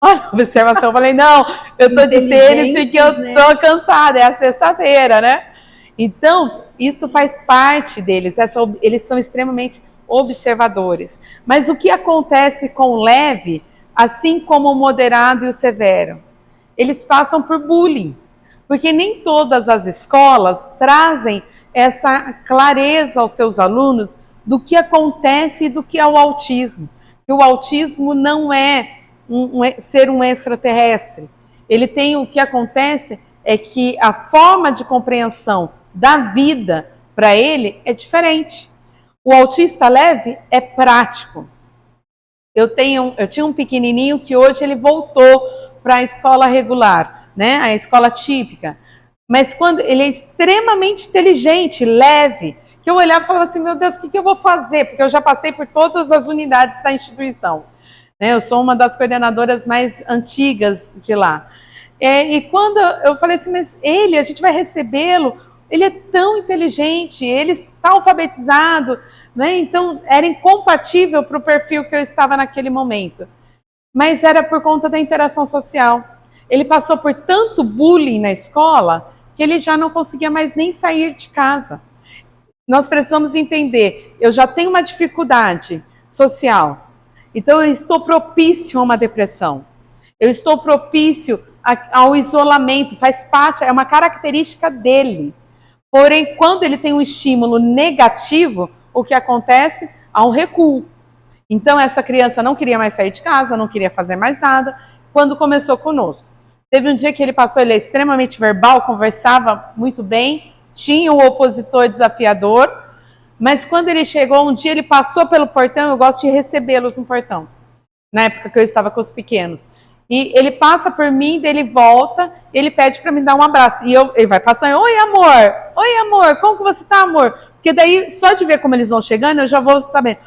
Olha, observação, eu falei, não, eu tô de tênis porque eu tô cansada, é a sexta-feira, né? Então, isso faz parte deles, eles são extremamente observadores. Mas o que acontece com o leve, assim como o moderado e o severo? Eles passam por bullying, porque nem todas as escolas trazem essa clareza aos seus alunos do que acontece e do que é o autismo. E o autismo não é ser um extraterrestre. O que acontece é que a forma de compreensão da vida para ele é diferente. O autista leve é prático. Eu tinha um pequenininho que hoje ele voltou para a escola regular, né? A escola típica. Mas quando ele é extremamente inteligente, leve, que eu olhava e falava assim, meu Deus, o que eu vou fazer? Porque eu já passei por todas as unidades da instituição. Eu sou uma das coordenadoras mais antigas de lá. E quando eu falei assim, mas a gente vai recebê-lo, ele é tão inteligente, ele está alfabetizado, né? Então era incompatível para o perfil que eu estava naquele momento. Mas era por conta da interação social. Ele passou por tanto bullying na escola que ele já não conseguia mais nem sair de casa. Nós precisamos entender, eu já tenho uma dificuldade social, então eu estou propício a uma depressão. Eu estou propício ao isolamento, faz parte, é uma característica dele. Porém, quando ele tem um estímulo negativo, o que acontece? Há um recuo. Então, essa criança não queria mais sair de casa, não queria fazer mais nada, quando começou conosco. Teve um dia que ele passou, ele é extremamente verbal, conversava muito bem, tinha o opositor desafiador, mas quando ele chegou, um dia ele passou pelo portão, eu gosto de recebê-los no portão, na época que eu estava com os pequenos. E ele passa por mim, daí ele volta, ele pede para me dar um abraço. E ele vai passando, oi amor, como que você tá, amor? Porque daí, só de ver como eles vão chegando, eu já vou saber,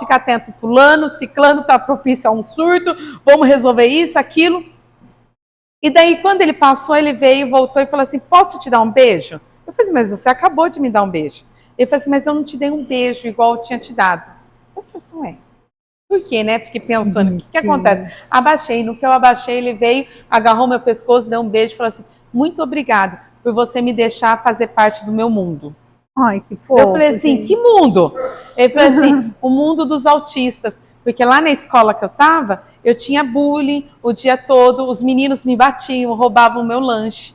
fica atento, fulano, ciclano tá propício a um surto, vamos resolver isso, aquilo. E daí, quando ele passou, ele veio, voltou e falou assim, posso te dar um beijo? Eu falei assim, mas você acabou de me dar um beijo. Ele falou assim, mas eu não te dei um beijo igual eu tinha te dado. Eu falei assim, ué, Por quê, né? Fiquei pensando, o que Sim. acontece? Abaixei, no que eu abaixei, ele veio, agarrou meu pescoço, deu um beijo e falou assim, muito obrigado por você me deixar fazer parte do meu mundo. Ai, que fofo. Eu falei assim, que mundo? Ele falou assim, o mundo dos autistas. Porque lá na escola que eu estava, eu tinha bullying o dia todo, os meninos me batiam, roubavam o meu lanche.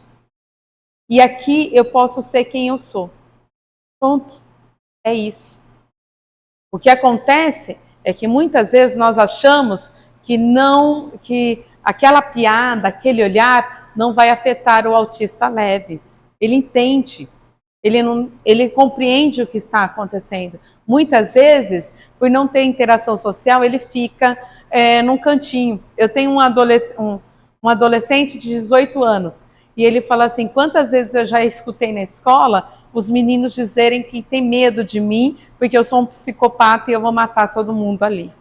E aqui eu posso ser quem eu sou. Pronto. É isso. O que acontece é que muitas vezes nós achamos que aquela piada, aquele olhar não vai afetar o autista leve. Ele entende. Ele compreende o que está acontecendo. Muitas vezes, por não ter interação social, ele fica num cantinho. Eu tenho um adolescente de 18 anos e ele fala assim, quantas vezes eu já escutei na escola os meninos dizerem que tem medo de mim porque eu sou um psicopata e eu vou matar todo mundo ali.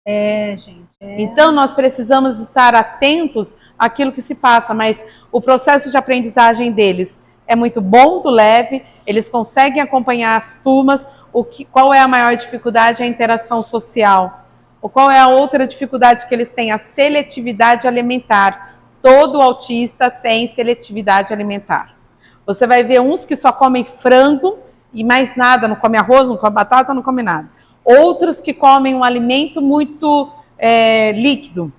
Gente. Então, nós precisamos estar atentos àquilo que se passa, mas o processo de aprendizagem deles é muito bom, do leve, eles conseguem acompanhar as turmas. Qual é a maior dificuldade? A interação social. Qual é a outra dificuldade que eles têm? A seletividade alimentar. Todo autista tem seletividade alimentar. Você vai ver uns que só comem frango e mais nada, não come arroz, não come batata, não come nada. Outros que comem um alimento muito líquido.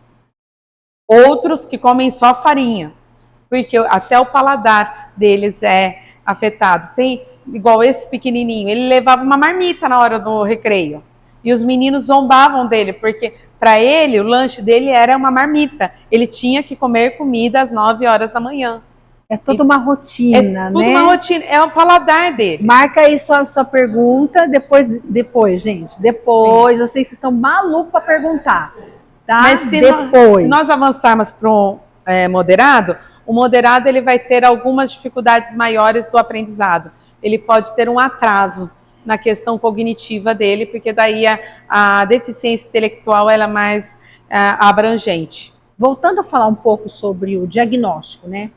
Outros que comem só farinha, porque até o paladar deles é afetado. Tem, igual esse pequenininho, ele levava uma marmita na hora do recreio. E os meninos zombavam dele, porque para ele, o lanche dele era uma marmita. Ele tinha que comer comida às 9 horas da manhã. É toda uma rotina, é tudo uma rotina, é o paladar dele. Marca aí sua pergunta, depois, gente. Depois, eu sei que vocês estão malucos para perguntar. Tá? Mas se nós avançarmos para um moderado, o moderado ele vai ter algumas dificuldades maiores do aprendizado. Ele pode ter um atraso na questão cognitiva dele, porque daí a deficiência intelectual ela é mais abrangente. Voltando a falar um pouco sobre o diagnóstico, né?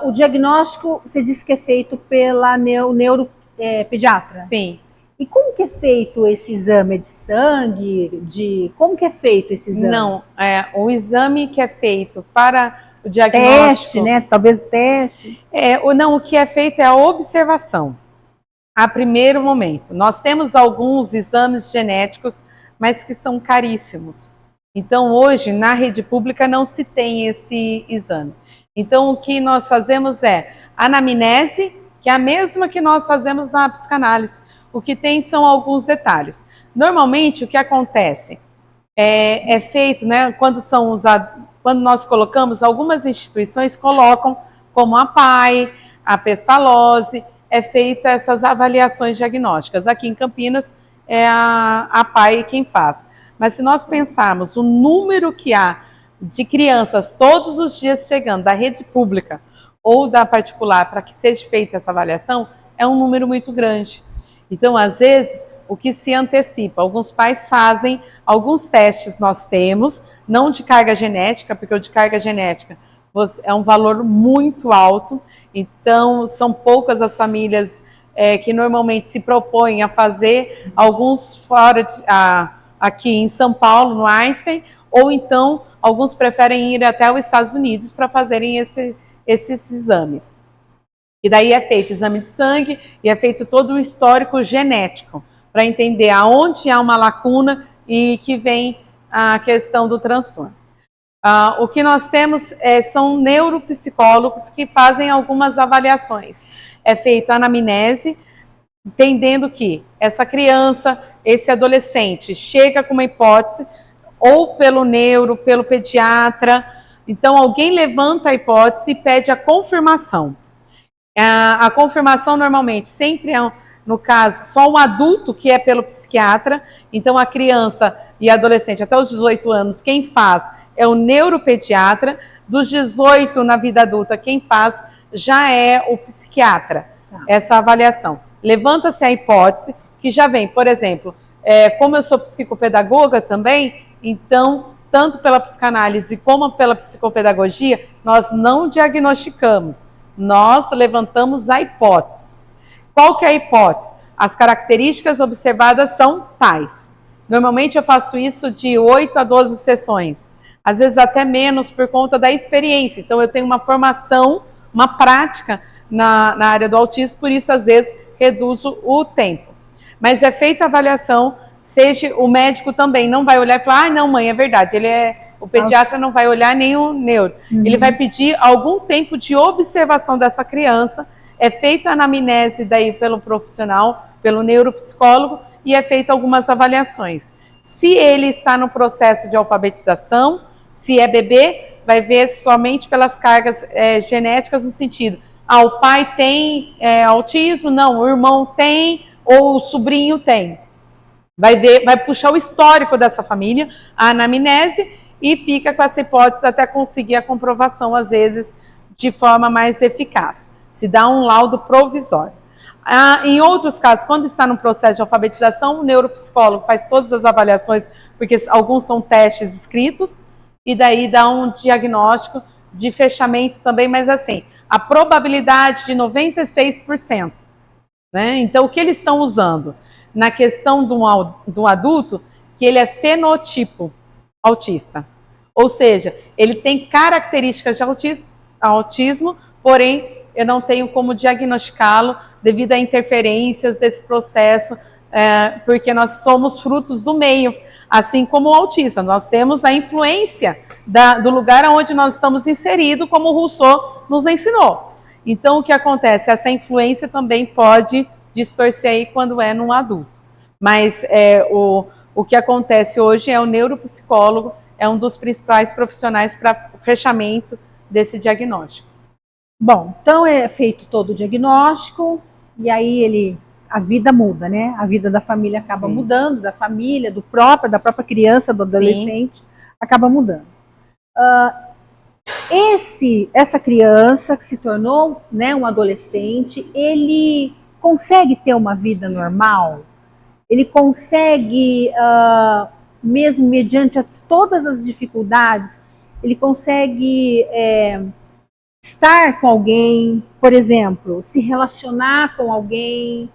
O diagnóstico, você disse que é feito pela neuropediatra? Sim. E como que é feito esse exame? É de sangue? Como que é feito esse exame? Não, o exame que é feito para o diagnóstico... Teste, né? Talvez teste. Não, o que é feito é a observação. A primeiro momento. Nós temos alguns exames genéticos, mas que são caríssimos. Então, hoje, na rede pública, não se tem esse exame. Então, o que nós fazemos é anamnese, que é a mesma que nós fazemos na psicanálise. O que tem são alguns detalhes. Normalmente, o que acontece é feito, né, quando nós colocamos, algumas instituições colocam, como a PAI, a Pestalozzi, é feita essas avaliações diagnósticas. Aqui em Campinas é a PAI quem faz. Mas se nós pensarmos o número que há de crianças todos os dias chegando da rede pública ou da particular para que seja feita essa avaliação, é um número muito grande. Então, às vezes, o que se antecipa, alguns pais fazem, alguns testes nós temos, não de carga genética, porque o de carga genética é um valor muito alto, então são poucas as famílias que normalmente se propõem a fazer, alguns fora aqui em São Paulo, no Einstein, ou então alguns preferem ir até os Estados Unidos para fazerem esses exames. E daí é feito exame de sangue e é feito todo o histórico genético para entender aonde há uma lacuna e que vem a questão do transtorno. O que nós temos são neuropsicólogos que fazem algumas avaliações. É feito a anamnese, entendendo que essa criança, esse adolescente, chega com uma hipótese, ou pelo neuro, pelo pediatra. Então, alguém levanta a hipótese e pede a confirmação. A confirmação, normalmente, sempre é, no caso, só um adulto que é pelo psiquiatra. Então, a criança e adolescente, até os 18 anos, quem faz é o neuropediatra. Dos 18 na vida adulta, quem faz já é o psiquiatra, essa avaliação. Levanta-se a hipótese, que já vem, por exemplo, como eu sou psicopedagoga também, então, tanto pela psicanálise como pela psicopedagogia, nós não diagnosticamos, nós levantamos a hipótese. Qual que é a hipótese? As características observadas são tais. Normalmente eu faço isso de 8 a 12 sessões, às vezes até menos por conta da experiência. Então eu tenho uma formação, uma prática na área do autismo, por isso às vezes reduzo o tempo. Mas é feita a avaliação, seja o médico também não vai olhar e falar, não mãe, é verdade, o pediatra não vai olhar nem o neuro. Ele vai pedir algum tempo de observação dessa criança, é feita a anamnese daí pelo profissional, pelo neuropsicólogo, e é feita algumas avaliações. Se ele está no processo de alfabetização, se é bebê, vai ver somente pelas cargas genéticas no sentido, o pai tem autismo, não, o irmão tem, ou o sobrinho tem. Vai puxar o histórico dessa família, a anamnese, e fica com essa hipótese até conseguir a comprovação, às vezes, de forma mais eficaz. Se dá um laudo provisório. Em outros casos, quando está no processo de alfabetização, o neuropsicólogo faz todas as avaliações, porque alguns são testes escritos, e daí dá um diagnóstico de fechamento também, mas assim, a probabilidade de 96%. Né? Então, o que eles estão usando? Na questão do adulto, que ele é fenotipo autista. Ou seja, ele tem características de autismo, porém, eu não tenho como diagnosticá-lo devido a interferências desse processo, porque nós somos frutos do meio, assim como o autista. Nós temos a influência do lugar onde nós estamos inseridos, como o Rousseau nos ensinou. Então, o que acontece? Essa influência também pode distorcer aí quando é num adulto. Mas o que acontece hoje é o neuropsicólogo, é um dos principais profissionais para fechamento desse diagnóstico. Bom, então é feito todo o diagnóstico e aí a vida muda, né? A vida da família acaba mudando, da família, da própria criança, do adolescente, acaba mudando. Essa criança que se tornou, né, um adolescente, ele consegue ter uma vida normal? Ele consegue, mesmo mediante todas as dificuldades, ele consegue estar com alguém, por exemplo, se relacionar com alguém,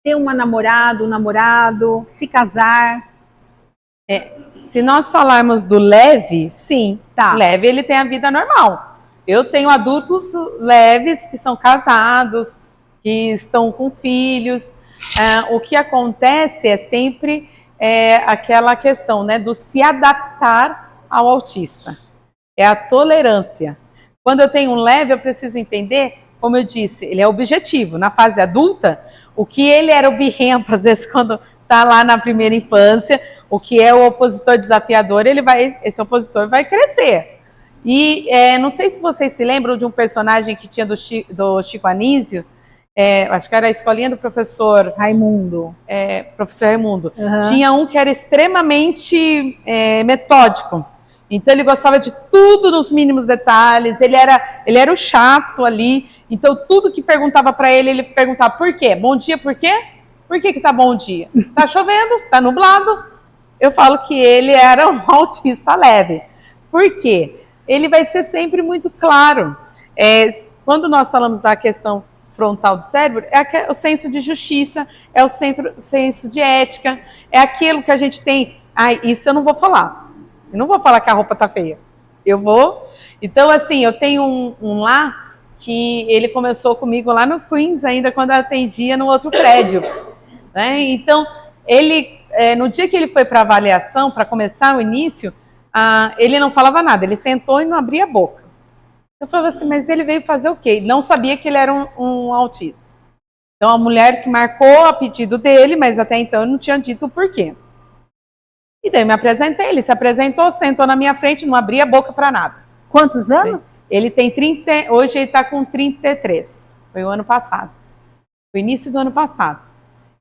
ter uma namorada, um namorado, se casar? Se nós falarmos do leve, sim, leve ele tem a vida normal. Eu tenho adultos leves que são casados, que estão com filhos. O que acontece é sempre aquela questão, né, do se adaptar ao autista. É a tolerância. Quando eu tenho um leve, eu preciso entender, como eu disse, ele é objetivo. Na fase adulta, o que ele era o birrento, às vezes, quando está lá na primeira infância, o que é o opositor desafiador, esse opositor vai crescer. E não sei se vocês se lembram de um personagem que tinha do Chico Anísio, acho que era a escolinha do professor Raimundo. Professor Raimundo. Tinha um que era extremamente metódico. Então ele gostava de tudo nos mínimos detalhes, ele era o chato ali, então tudo que perguntava para ele perguntava por quê? Bom dia, por quê? Por que tá bom dia? Tá chovendo? Tá nublado? Eu falo que ele era um autista leve. Por quê? Ele vai ser sempre muito claro. Quando nós falamos da questão frontal do cérebro, é o senso de justiça, é o senso de ética, é aquilo que a gente tem. Isso eu não vou falar. Eu não vou falar que a roupa tá feia. Eu vou. Então, assim, eu tenho um lá que ele começou comigo lá no Queens, ainda quando eu atendia no outro prédio. Né? Então, ele, no dia que ele foi para avaliação, para começar o início, ele não falava nada, ele sentou e não abria a boca. Eu falava assim, mas ele veio fazer o quê? Não sabia que ele era um autista. Então, a mulher que marcou a pedido dele, mas até então eu não tinha dito o porquê. E daí eu me apresentei, ele se apresentou, sentou na minha frente, não abria a boca para nada. Quantos anos? Ele tem hoje ele está com 33, foi o ano passado, foi o início do ano passado.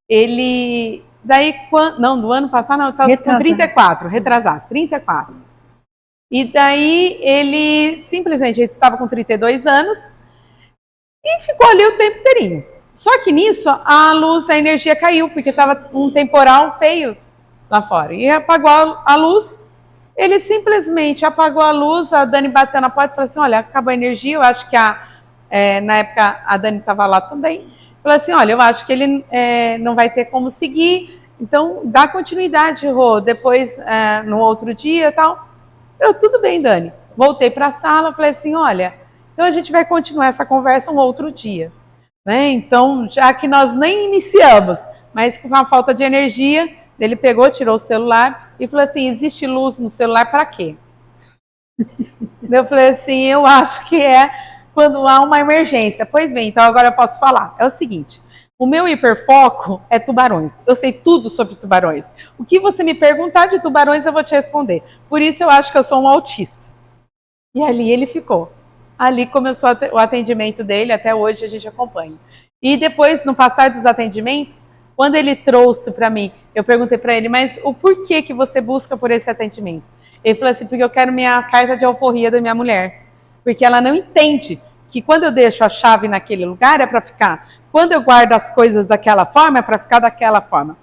Ele, do ano passado não, eu estava com 34, retrasado, 34. E daí ele simplesmente estava com 32 anos e ficou ali o tempo inteirinho. Só que nisso a energia caiu, porque estava um temporal feio lá fora. E apagou a luz, ele simplesmente apagou a luz, a Dani bateu na porta e falou assim, olha, acabou a energia, eu acho que na época a Dani estava lá também. Falou assim, olha, eu acho que ele não vai ter como seguir, Então, dá continuidade, Rô. Depois, no outro dia e tal, tudo bem, Dani. Voltei para a sala, falei assim, olha, então a gente vai continuar essa conversa um outro dia, né? Então, já que nós nem iniciamos, mas com uma falta de energia, ele pegou, tirou o celular e falou assim, existe luz no celular para quê? Eu falei assim, eu acho que é quando há uma emergência. Pois bem, então agora eu posso falar. É o seguinte, o meu hiperfoco é tubarões. Eu sei tudo sobre tubarões. O que você me perguntar de tubarões, eu vou te responder. Por isso eu acho que eu sou um autista. E ali ele ficou. Ali começou o atendimento dele, até hoje a gente acompanha. E depois, no passar dos atendimentos, quando ele trouxe para mim, eu perguntei para ele, mas o porquê que você busca por esse atendimento? Ele falou assim, porque eu quero minha carta de alforria da minha mulher. Porque ela não entende que quando eu deixo a chave naquele lugar é para ficar. Quando eu guardo as coisas daquela forma é para ficar daquela forma.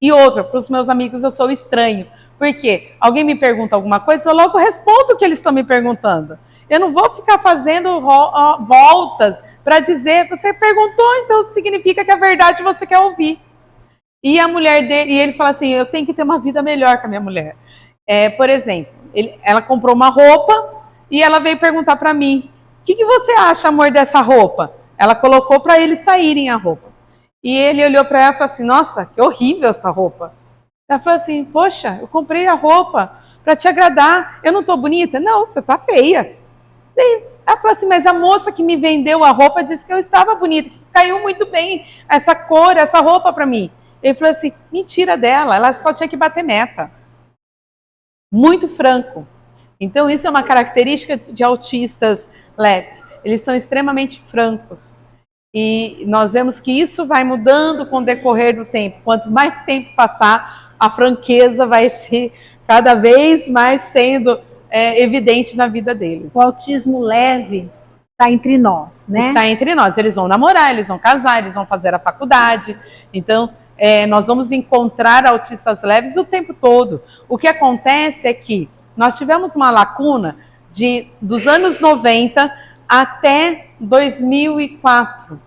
E outra, para os meus amigos eu sou estranho. Por quê? Alguém me pergunta alguma coisa, eu logo respondo o que eles estão me perguntando. Eu não vou ficar fazendo voltas para dizer, você perguntou, então significa que a verdade você quer ouvir. E a mulher dele, e ele fala assim, eu tenho que ter uma vida melhor com a minha mulher. Por exemplo, ela comprou uma roupa e ela veio perguntar para mim, o que você acha, amor, dessa roupa? Ela colocou para eles saírem a roupa. E ele olhou para ela e falou assim, nossa, que horrível essa roupa. Ela falou assim, poxa, eu comprei a roupa para te agradar, eu não estou bonita? Não, você está feia. Ela falou assim, mas a moça que me vendeu a roupa disse que eu estava bonita, que caiu muito bem essa cor, essa roupa para mim. Ele falou assim, mentira dela, ela só tinha que bater meta. Muito franco. Então isso é uma característica de autistas leves. Eles são extremamente francos. E nós vemos que isso vai mudando com o decorrer do tempo. Quanto mais tempo passar, a franqueza vai ser cada vez mais sendo evidente na vida deles. O autismo leve está entre nós, né? Está entre nós. Eles vão namorar, eles vão casar, eles vão fazer a faculdade. Então, nós vamos encontrar autistas leves o tempo todo. O que acontece é que nós tivemos uma lacuna dos anos 90 até 2004,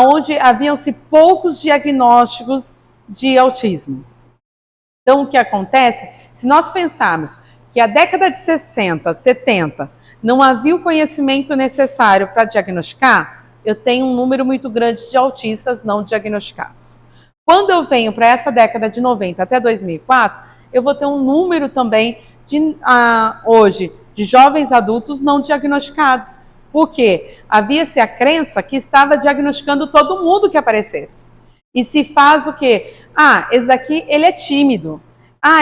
onde haviam-se poucos diagnósticos de autismo. Então, o que acontece? Se nós pensarmos que a década de 60, 70, não havia o conhecimento necessário para diagnosticar, eu tenho um número muito grande de autistas não diagnosticados. Quando eu venho para essa década de 90 até 2004, eu vou ter um número também hoje de jovens adultos não diagnosticados. Por quê? Havia-se a crença que estava diagnosticando todo mundo que aparecesse. E se faz o quê? Esse aqui, ele é tímido.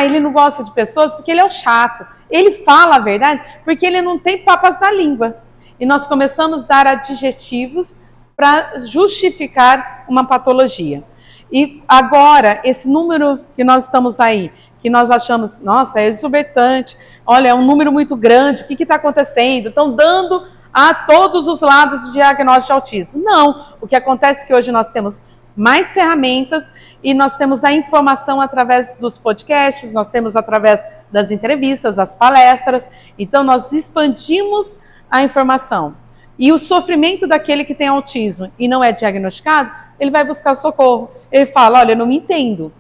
Ele não gosta de pessoas porque ele é o chato. Ele fala a verdade porque ele não tem papas na língua. E nós começamos a dar adjetivos para justificar uma patologia. E agora, esse número que nós estamos aí, que nós achamos, nossa, é exorbitante, olha, é um número muito grande, o que está acontecendo? Estão dando a todos os lados do diagnóstico de autismo. Não, o que acontece é que hoje nós temos mais ferramentas e nós temos a informação através dos podcasts, nós temos através das entrevistas, das palestras, então nós expandimos a informação. E o sofrimento daquele que tem autismo e não é diagnosticado, ele vai buscar socorro. Ele fala, olha, eu não me entendo.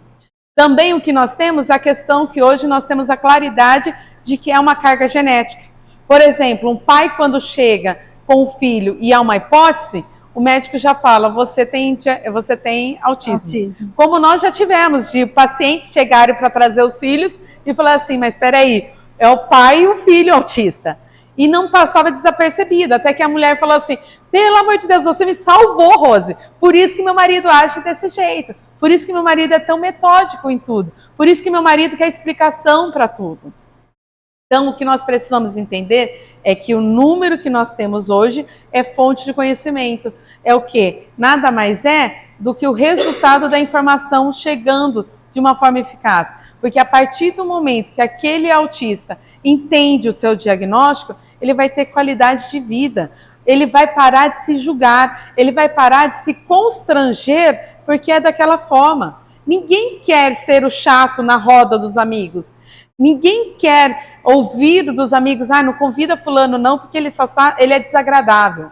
Também o que nós temos é a questão que hoje nós temos a claridade de que é uma carga genética. Por exemplo, um pai quando chega com o filho e há uma hipótese, o médico já fala, você tem autismo. Como nós já tivemos de pacientes chegarem para trazer os filhos e falar assim, mas espera aí, é o pai e o filho autista. E não passava desapercebido, até que a mulher falou assim, pelo amor de Deus, você me salvou, Rose. Por isso que meu marido age desse jeito. Por isso que meu marido é tão metódico em tudo. Por isso que meu marido quer explicação para tudo. Então, o que nós precisamos entender é que o número que nós temos hoje é fonte de conhecimento. É o quê? Nada mais é do que o resultado da informação chegando de uma forma eficaz. Porque a partir do momento que aquele autista entende o seu diagnóstico, ele vai ter qualidade de vida. Ele vai parar de se julgar, ele vai parar de se constranger porque é daquela forma. Ninguém quer ser o chato na roda dos amigos. Ninguém quer ouvir dos amigos, não convida fulano não, porque ele é desagradável.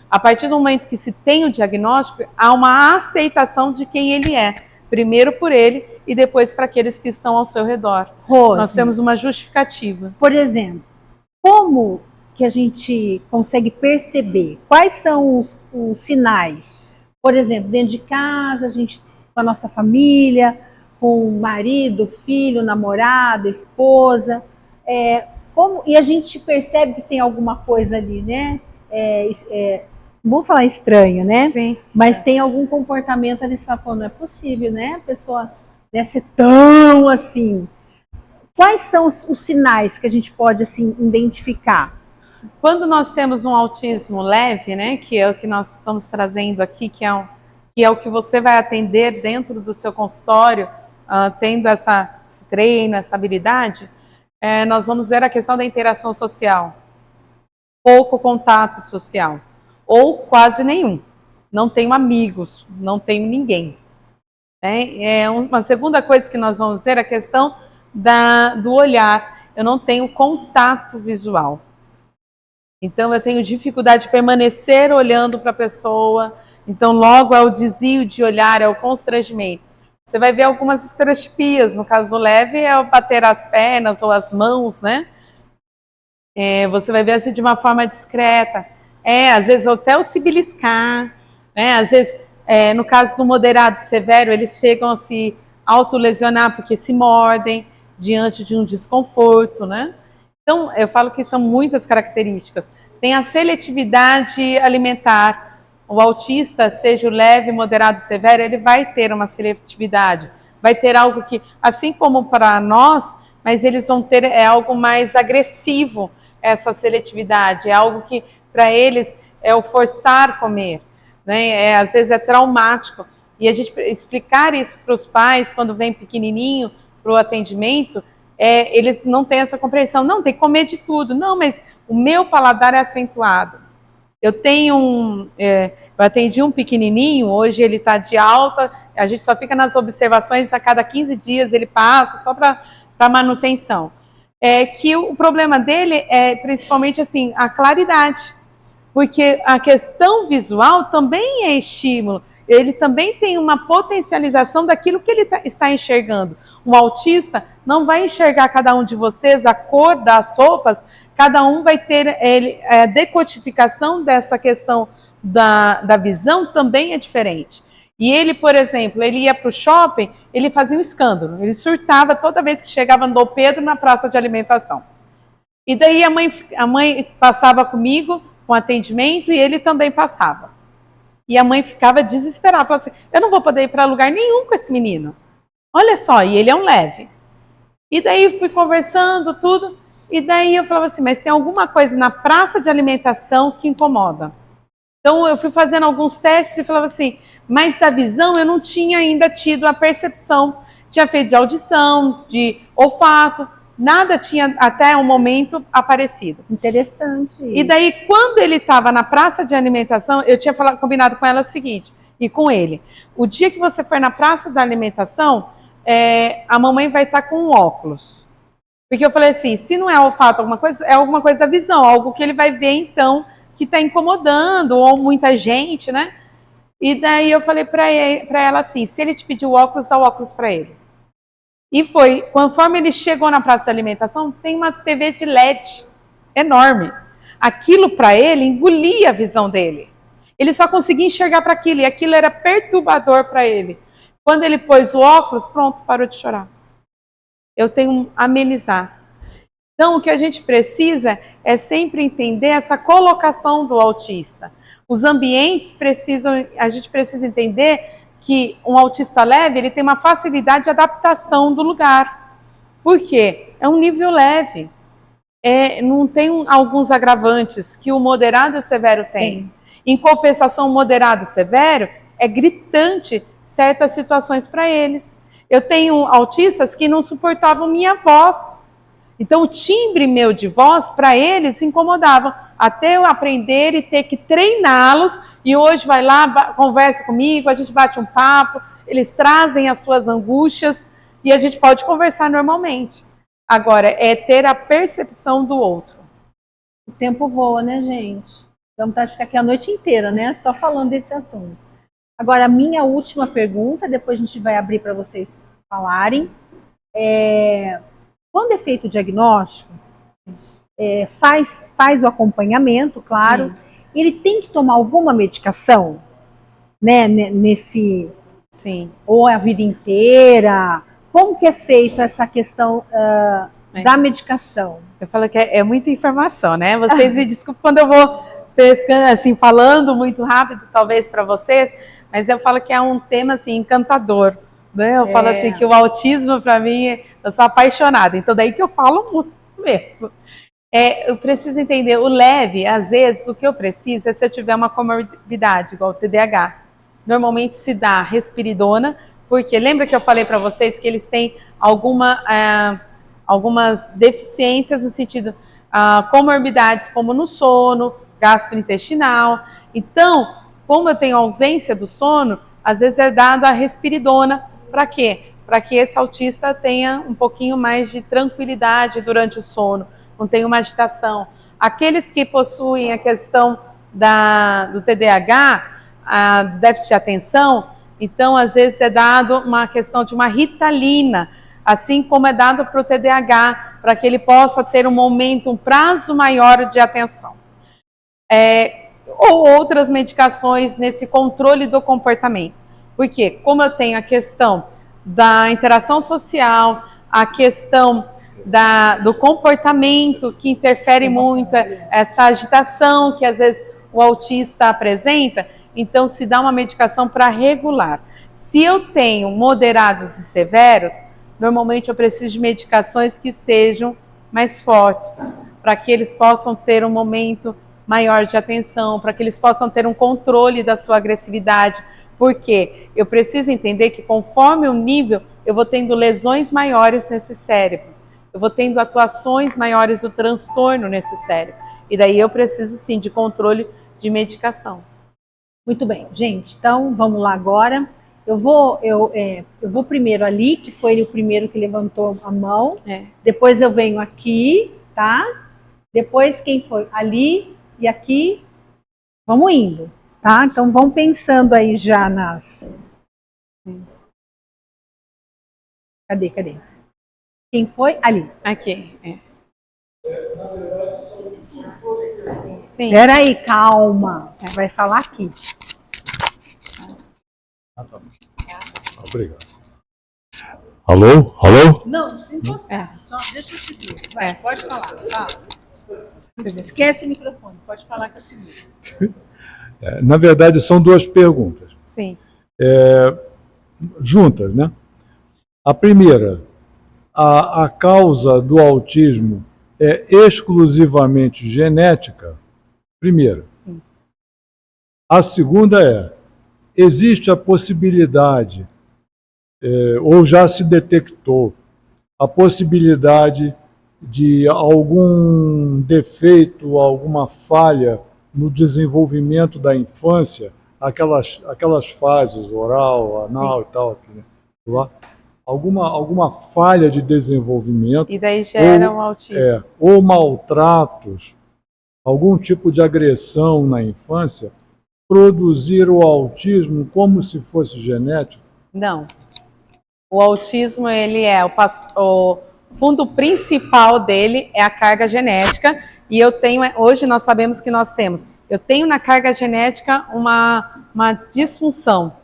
A partir do momento que se tem o diagnóstico, há uma aceitação de quem ele é. primeiro por ele e depois para aqueles que estão ao seu redor. Rose, Nós temos uma justificativa. por exemplo, como que a gente consegue perceber? Quais são os sinais? Por exemplo, dentro de casa, a gente com a nossa família, com o marido, filho, namorada, esposa, e a gente percebe que tem alguma coisa ali, né? Não vou falar estranho, né? Sim. Mas tem algum comportamento ali que você fala, pô, não é possível, né? A pessoa deve ser tão assim. Quais são os sinais que a gente pode assim identificar? Quando nós temos um autismo leve, né, que é o que nós estamos trazendo aqui, que é o que você vai atender dentro do seu consultório, tendo esse treino, essa habilidade, nós vamos ver a questão da interação social. Pouco contato social, ou quase nenhum. Não tenho amigos, não tenho ninguém. Uma segunda coisa que nós vamos ver é a questão do olhar. Eu não tenho contato visual. Então, eu tenho dificuldade de permanecer olhando para a pessoa. Então, logo é o desvio de olhar, é o constrangimento. Você vai ver algumas estereotipias. No caso do leve, é o bater as pernas ou as mãos, né? Você vai ver assim de uma forma discreta. Às vezes até o se beliscar, né? Às vezes, no caso do moderado severo, eles chegam a se autolesionar porque se mordem diante de um desconforto, né? Então, eu falo que são muitas características. Tem a seletividade alimentar. O autista, seja o leve, moderado, severo, ele vai ter uma seletividade. Vai ter algo que, assim como para nós, mas eles vão ter algo mais agressivo, essa seletividade. É algo que, para eles, é o forçar comer. Né? Às vezes é traumático. E a gente explicar isso para os pais, quando vem pequenininho para o atendimento, eles não têm essa compreensão. Não, tem que comer de tudo. Não, mas o meu paladar é acentuado. Eu atendi um pequenininho, hoje ele está de alta, a gente só fica nas observações, a cada 15 dias ele passa, só para manutenção. Que o problema dele é principalmente assim, a claridade. Porque a questão visual também é estímulo. Ele também tem uma potencialização daquilo que ele está enxergando. Um autista não vai enxergar cada um de vocês, a cor das roupas, cada um vai ter a decodificação dessa questão da visão também é diferente. E ele, por exemplo, ele ia para o shopping, ele fazia um escândalo, ele surtava toda vez que chegava no Dom Pedro na praça de alimentação. E daí a mãe passava comigo com atendimento e ele também passava. E a mãe ficava desesperada, falava assim, eu não vou poder ir para lugar nenhum com esse menino. Olha só, e ele é um leve. E daí fui conversando tudo, e daí eu falava assim, mas tem alguma coisa na praça de alimentação que incomoda. Então eu fui fazendo alguns testes e falava assim, mas da visão eu não tinha ainda tido a percepção. Tinha feito de audição, de olfato, nada tinha até o momento aparecido. Interessante. E daí, quando ele estava na praça de alimentação, eu tinha combinado com ela o seguinte, e com ele, o dia que você for na praça da alimentação, a mamãe vai estar com um óculos. Porque eu falei assim, se não é olfato alguma coisa, é alguma coisa da visão, algo que ele vai ver então, que está incomodando, ou muita gente, né? E daí eu falei para ela assim, se ele te pedir o óculos, dá o óculos para ele. E foi, conforme ele chegou na praça de alimentação, tem uma TV de LED enorme. Aquilo para ele engolia a visão dele. Ele só conseguia enxergar para aquilo, e aquilo era perturbador para ele. Quando ele pôs o óculos, pronto, parou de chorar. Eu tenho que amenizar. Então, o que a gente precisa é sempre entender essa colocação do autista. Os ambientes a gente precisa entender que um autista leve, ele tem uma facilidade de adaptação do lugar. Por quê? É um nível leve. Não tem alguns agravantes que o moderado e o severo tem. Em compensação, o moderado e o severo é gritante certas situações para eles. Eu tenho autistas que não suportavam minha voz. Então, o timbre meu de voz, para eles, incomodava. Até eu aprender e ter que treiná-los. E hoje vai lá, conversa comigo, a gente bate um papo, eles trazem as suas angústias e a gente pode conversar normalmente. Agora, é ter a percepção do outro. O tempo voa, né, gente? Dá vontade de ficar aqui a noite inteira, né? Só falando desse assunto. Agora, a minha última pergunta, depois a gente vai abrir para vocês falarem. Quando é feito o diagnóstico, faz o acompanhamento, claro. Sim. Ele tem que tomar alguma medicação, né, Sim. ou a vida inteira? Como que é feita essa questão da medicação? Eu falo que é muita informação, né? Vocês me desculpem quando eu vou pescando, assim, falando muito rápido, talvez para vocês, mas eu falo que é um tema, assim, encantador, né? Eu falo assim que o autismo, para mim, eu sou apaixonada, então daí que eu falo muito mesmo. Eu preciso entender, o leve, às vezes, o que eu preciso é se eu tiver uma comorbidade, igual o TDAH. Normalmente se dá risperidona, porque lembra que eu falei para vocês que eles têm algumas deficiências no sentido, comorbidades como no sono, gastrointestinal. Então, como eu tenho ausência do sono, às vezes é dado a risperidona. Para quê? Para que esse autista tenha um pouquinho mais de tranquilidade durante o sono, não tenha uma agitação. Aqueles que possuem a questão do TDAH, do déficit de atenção, então às vezes é dado uma questão de uma Ritalina, assim como é dado para o TDAH, para que ele possa ter um prazo maior de atenção. Ou outras medicações nesse controle do comportamento. Porque como eu tenho a questão da interação social, a questão do comportamento que interfere muito, essa agitação que às vezes o autista apresenta, então se dá uma medicação para regular. Se eu tenho moderados e severos, normalmente eu preciso de medicações que sejam mais fortes, para que eles possam ter um momento maior de atenção, para que eles possam ter um controle da sua agressividade, porque eu preciso entender que conforme o nível, eu vou tendo lesões maiores nesse cérebro, eu vou tendo atuações maiores do transtorno nesse cérebro, e daí eu preciso sim de controle de medicação. Muito bem, gente, então vamos lá agora. Eu vou primeiro ali, que foi o primeiro que levantou a mão, depois eu venho aqui, tá? Depois quem foi? Ali e aqui, vamos indo, tá? Então vão pensando aí já nas... Cadê? Quem foi? Ali. Aqui, Sim. Peraí, calma. Vai falar aqui. Obrigado. Alô? Não, sem encostar. Só deixa eu seguir. Pode falar. Esquece o microfone. Pode falar que eu seguro. Na verdade, são duas perguntas. Sim. Juntas, né? A primeira, a causa do autismo é exclusivamente genética? Primeira. Sim. A segunda existe a possibilidade, ou já se detectou, a possibilidade de algum defeito, alguma falha no desenvolvimento da infância, aquelas fases, oral, anal e tal, né? Alguma falha de desenvolvimento. E daí gera um autismo. Ou maltratos, algum tipo de agressão na infância, produzir o autismo como se fosse genético? Não. O autismo, ele o fundo principal dele é a carga genética, e hoje nós sabemos que eu tenho na carga genética uma disfunção,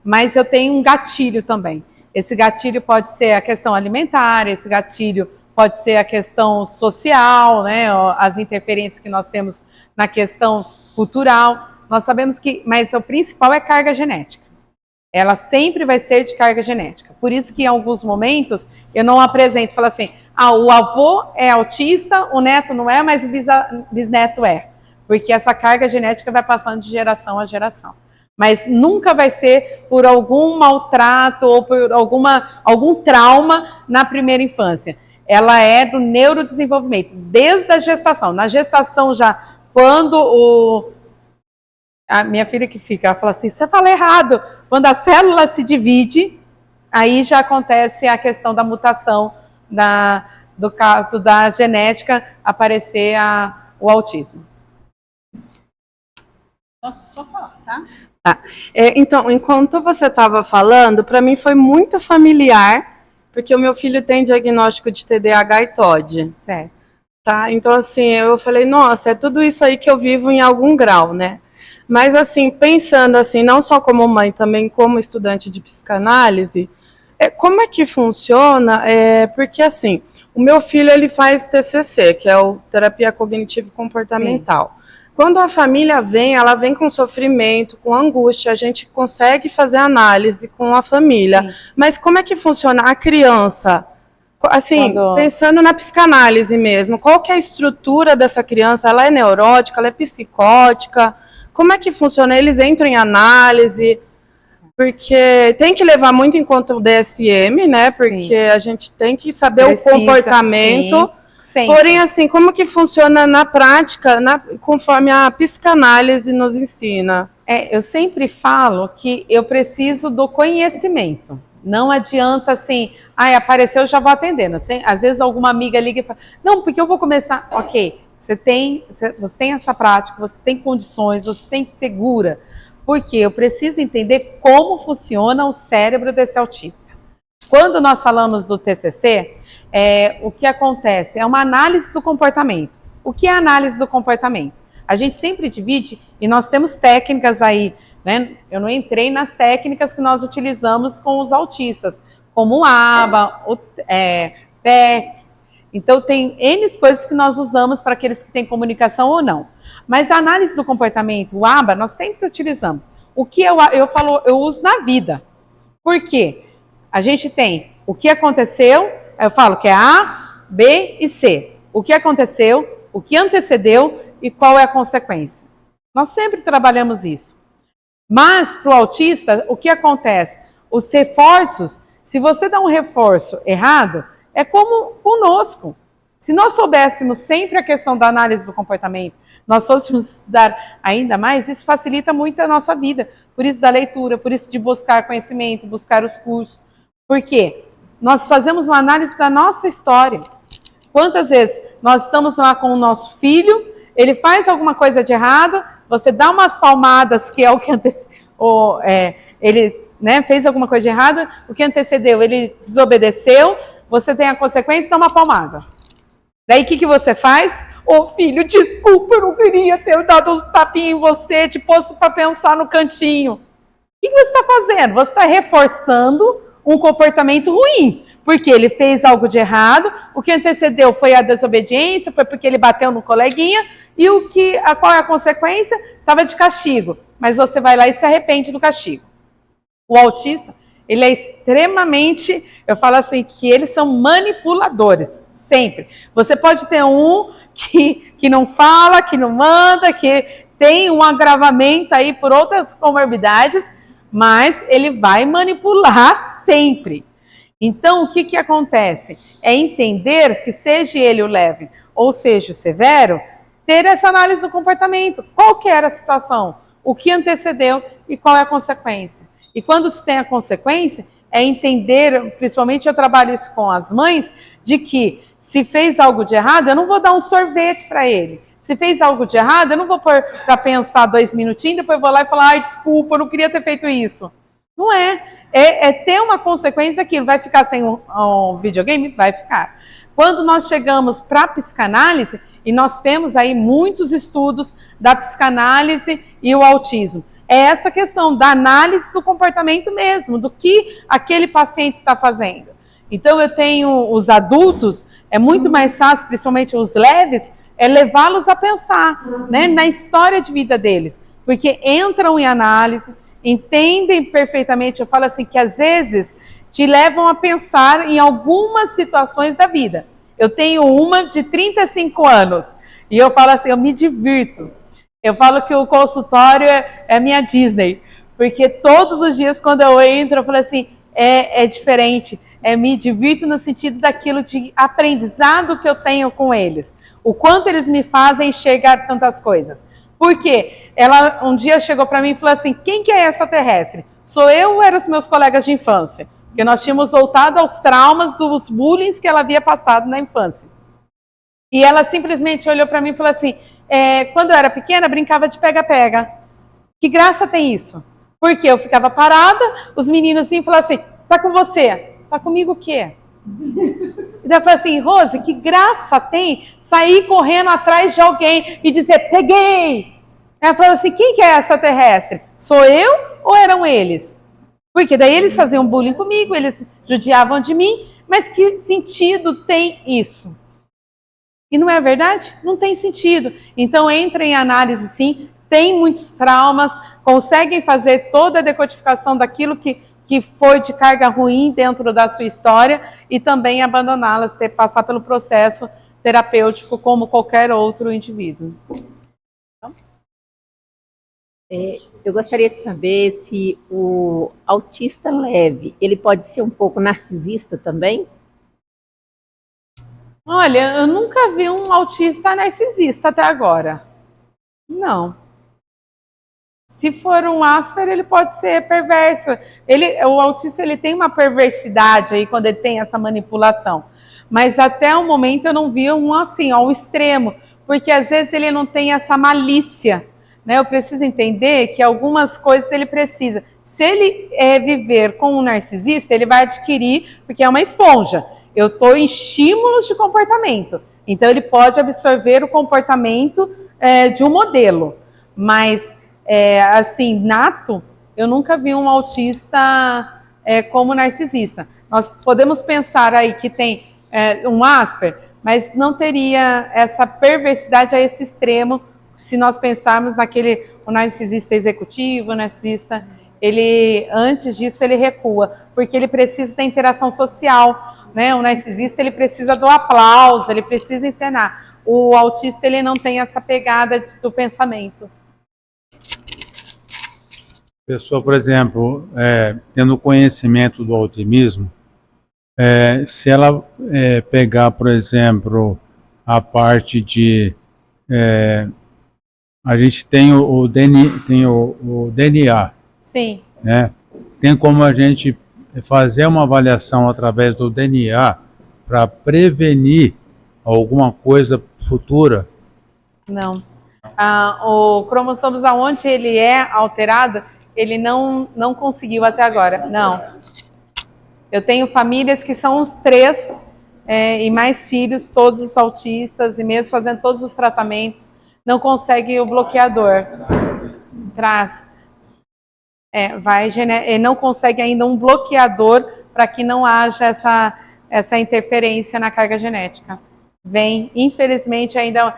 mas eu tenho um gatilho também. Esse gatilho pode ser a questão alimentar, esse gatilho pode ser a questão social, né, as interferências que nós temos na questão cultural. Nós sabemos mas o principal é carga genética. Ela sempre vai ser de carga genética. Por isso que em alguns momentos eu não apresento, falo assim, o avô é autista, o neto não é, mas o bisneto é. Porque essa carga genética vai passando de geração a geração. Mas nunca vai ser por algum maltrato ou por algum trauma na primeira infância. Ela é do neurodesenvolvimento, desde a gestação. Na gestação já, quando a minha filha ela fala assim, você fala errado. Quando a célula se divide, aí já acontece a questão da mutação, do caso da genética aparecer o autismo. Posso só falar, tá? Então, enquanto você estava falando, para mim foi muito familiar, porque o meu filho tem diagnóstico de TDAH e TOD. Certo. Tá? Então, assim, eu falei, nossa, é tudo isso aí que eu vivo em algum grau, né? Mas, assim, pensando assim, não só como mãe, também como estudante de psicanálise, como é que funciona? Porque, assim, o meu filho, ele faz TCC, que é o Terapia Cognitivo Comportamental. Sim. Quando a família vem, ela vem com sofrimento, com angústia, a gente consegue fazer análise com a família. Sim. Mas como é que funciona a criança? Assim, pensando na psicanálise mesmo, qual que é a estrutura dessa criança? Ela é neurótica, ela é psicótica? Como é que funciona? Eles entram em análise? Porque tem que levar muito em conta o DSM, né? Porque sim, a gente tem que saber o comportamento. Sim. Porém, assim, como que funciona na prática, conforme a psicanálise nos ensina? Eu sempre falo que eu preciso do conhecimento. Não adianta assim, apareceu, eu já vou atendendo. Assim, às vezes alguma amiga liga e fala, não, porque eu vou começar. Ok, você tem essa prática, você tem condições, você se sente segura. Porque eu preciso entender como funciona o cérebro desse autista. Quando nós falamos do TCC, o que acontece? É uma análise do comportamento. O que é análise do comportamento? A gente sempre divide, e nós temos técnicas aí, né? Eu não entrei nas técnicas que nós utilizamos com os autistas, como o ABA, o PECs. Então, tem N coisas que nós usamos para aqueles que têm comunicação ou não. Mas a análise do comportamento, o ABA, nós sempre utilizamos. O que eu uso na vida. Por quê? A gente tem o que aconteceu, eu falo que é A, B e C. O que aconteceu, o que antecedeu e qual é a consequência. Nós sempre trabalhamos isso. Mas, para o autista, o que acontece? Os reforços, se você dá um reforço errado, é como conosco. Se nós soubéssemos sempre a questão da análise do comportamento, nós fôssemos estudar ainda mais, isso facilita muito a nossa vida. Por isso da leitura, por isso de buscar conhecimento, buscar os cursos. Por quê? Nós fazemos uma análise da nossa história. Quantas vezes nós estamos lá com o nosso filho, ele faz alguma coisa de errado, você dá umas palmadas, que é o que antecedeu, ele fez alguma coisa de errado, o que antecedeu, ele desobedeceu, você tem a consequência, dá uma palmada. Daí o que você faz? Filho, desculpa, eu não queria ter dado uns tapinhos em você, te posto para pensar no cantinho. O que você está fazendo? Você está reforçando um comportamento ruim, porque ele fez algo de errado, o que antecedeu foi a desobediência, foi porque ele bateu no coleguinha, e qual é a consequência? Estava de castigo, mas você vai lá e se arrepende do castigo. O autista, ele é extremamente, eu falo assim, que eles são manipuladores, sempre. Você pode ter um que não fala, que não manda, que tem um agravamento aí por outras comorbidades, mas ele vai manipular sempre. Então, o que acontece? É entender que seja ele o leve ou seja o severo, ter essa análise do comportamento. Qual que era a situação? O que antecedeu e qual é a consequência? E quando se tem a consequência, é entender, principalmente eu trabalho isso com as mães, de que se fez algo de errado, eu não vou dar um sorvete para ele. Se fez algo de errado, eu não vou pôr para pensar 2 minutinhos, depois eu vou lá e falar, desculpa, eu não queria ter feito isso. Não é. É ter uma consequência daquilo. Vai ficar sem um videogame? Vai ficar. Quando nós chegamos para a psicanálise, e nós temos aí muitos estudos da psicanálise e o autismo, é essa questão da análise do comportamento mesmo, do que aquele paciente está fazendo. Então, eu tenho os adultos, é muito mais fácil, principalmente os leves, é levá-los a pensar, né, na história de vida deles, porque entram em análise, entendem perfeitamente, eu falo assim, que às vezes te levam a pensar em algumas situações da vida. Eu tenho uma de 35 anos, e eu falo assim, eu me divirto. Eu falo que o consultório é minha Disney, porque todos os dias quando eu entro, eu falo assim, é diferente, me divirto no sentido daquilo de aprendizado que eu tenho com eles, o quanto eles me fazem enxergar tantas coisas. Porque ela um dia chegou para mim e falou assim, quem que é extraterrestre? Sou eu ou eram os meus colegas de infância? Porque nós tínhamos voltado aos traumas dos bullying que ela havia passado na infância. E ela simplesmente olhou para mim e falou assim, quando eu era pequena, brincava de pega-pega. Que graça tem isso? Porque eu ficava parada, os meninos assim falavam assim, tá com você? Tá comigo o quê? E daí eu falei assim, Rose, que graça tem sair correndo atrás de alguém e dizer, peguei! Ela falou assim, quem que é extraterrestre? Sou eu ou eram eles? Porque daí eles faziam bullying comigo, eles judiavam de mim, mas que sentido tem isso? E não é verdade? Não tem sentido. Então entra em análise sim, tem muitos traumas, conseguem fazer toda a decodificação daquilo que foi de carga ruim dentro da sua história e também abandoná-las, passar pelo processo terapêutico como qualquer outro indivíduo. Eu gostaria de saber se o autista leve, ele pode ser um pouco narcisista também? Olha, eu nunca vi um autista narcisista até agora. Não. Se for um Asper, ele pode ser perverso. O autista ele tem uma perversidade aí quando ele tem essa manipulação. Mas até o momento eu não vi um assim, ao extremo. Porque às vezes ele não tem essa malícia. Né? Eu preciso entender que algumas coisas ele precisa. Se ele viver com um narcisista, ele vai adquirir, porque é uma esponja. Eu estou em estímulos de comportamento. Então ele pode absorver o comportamento de um modelo. Mas assim, nato, eu nunca vi um autista como narcisista. Nós podemos pensar aí que tem um Asper, mas não teria essa perversidade a esse extremo se nós pensarmos o narcisista executivo, o narcisista, antes disso ele recua, porque ele precisa da interação social, né? O narcisista ele precisa do aplauso, ele precisa encenar. O autista ele não tem essa pegada do pensamento. Pessoa, por exemplo, tendo conhecimento do autismo, se ela pegar, por exemplo, a parte de... a gente tem o DNA. Sim. Né? Tem como a gente fazer uma avaliação através do DNA para prevenir alguma coisa futura? Não. O cromossomos, aonde ele é alterado, ele não conseguiu até agora. Não. Eu tenho famílias que são os 3 e mais filhos, todos os autistas, e mesmo fazendo todos os tratamentos, não consegue o bloqueador. Traz. Ele não consegue ainda um bloqueador para que não haja essa interferência na carga genética. Vem, infelizmente, ainda...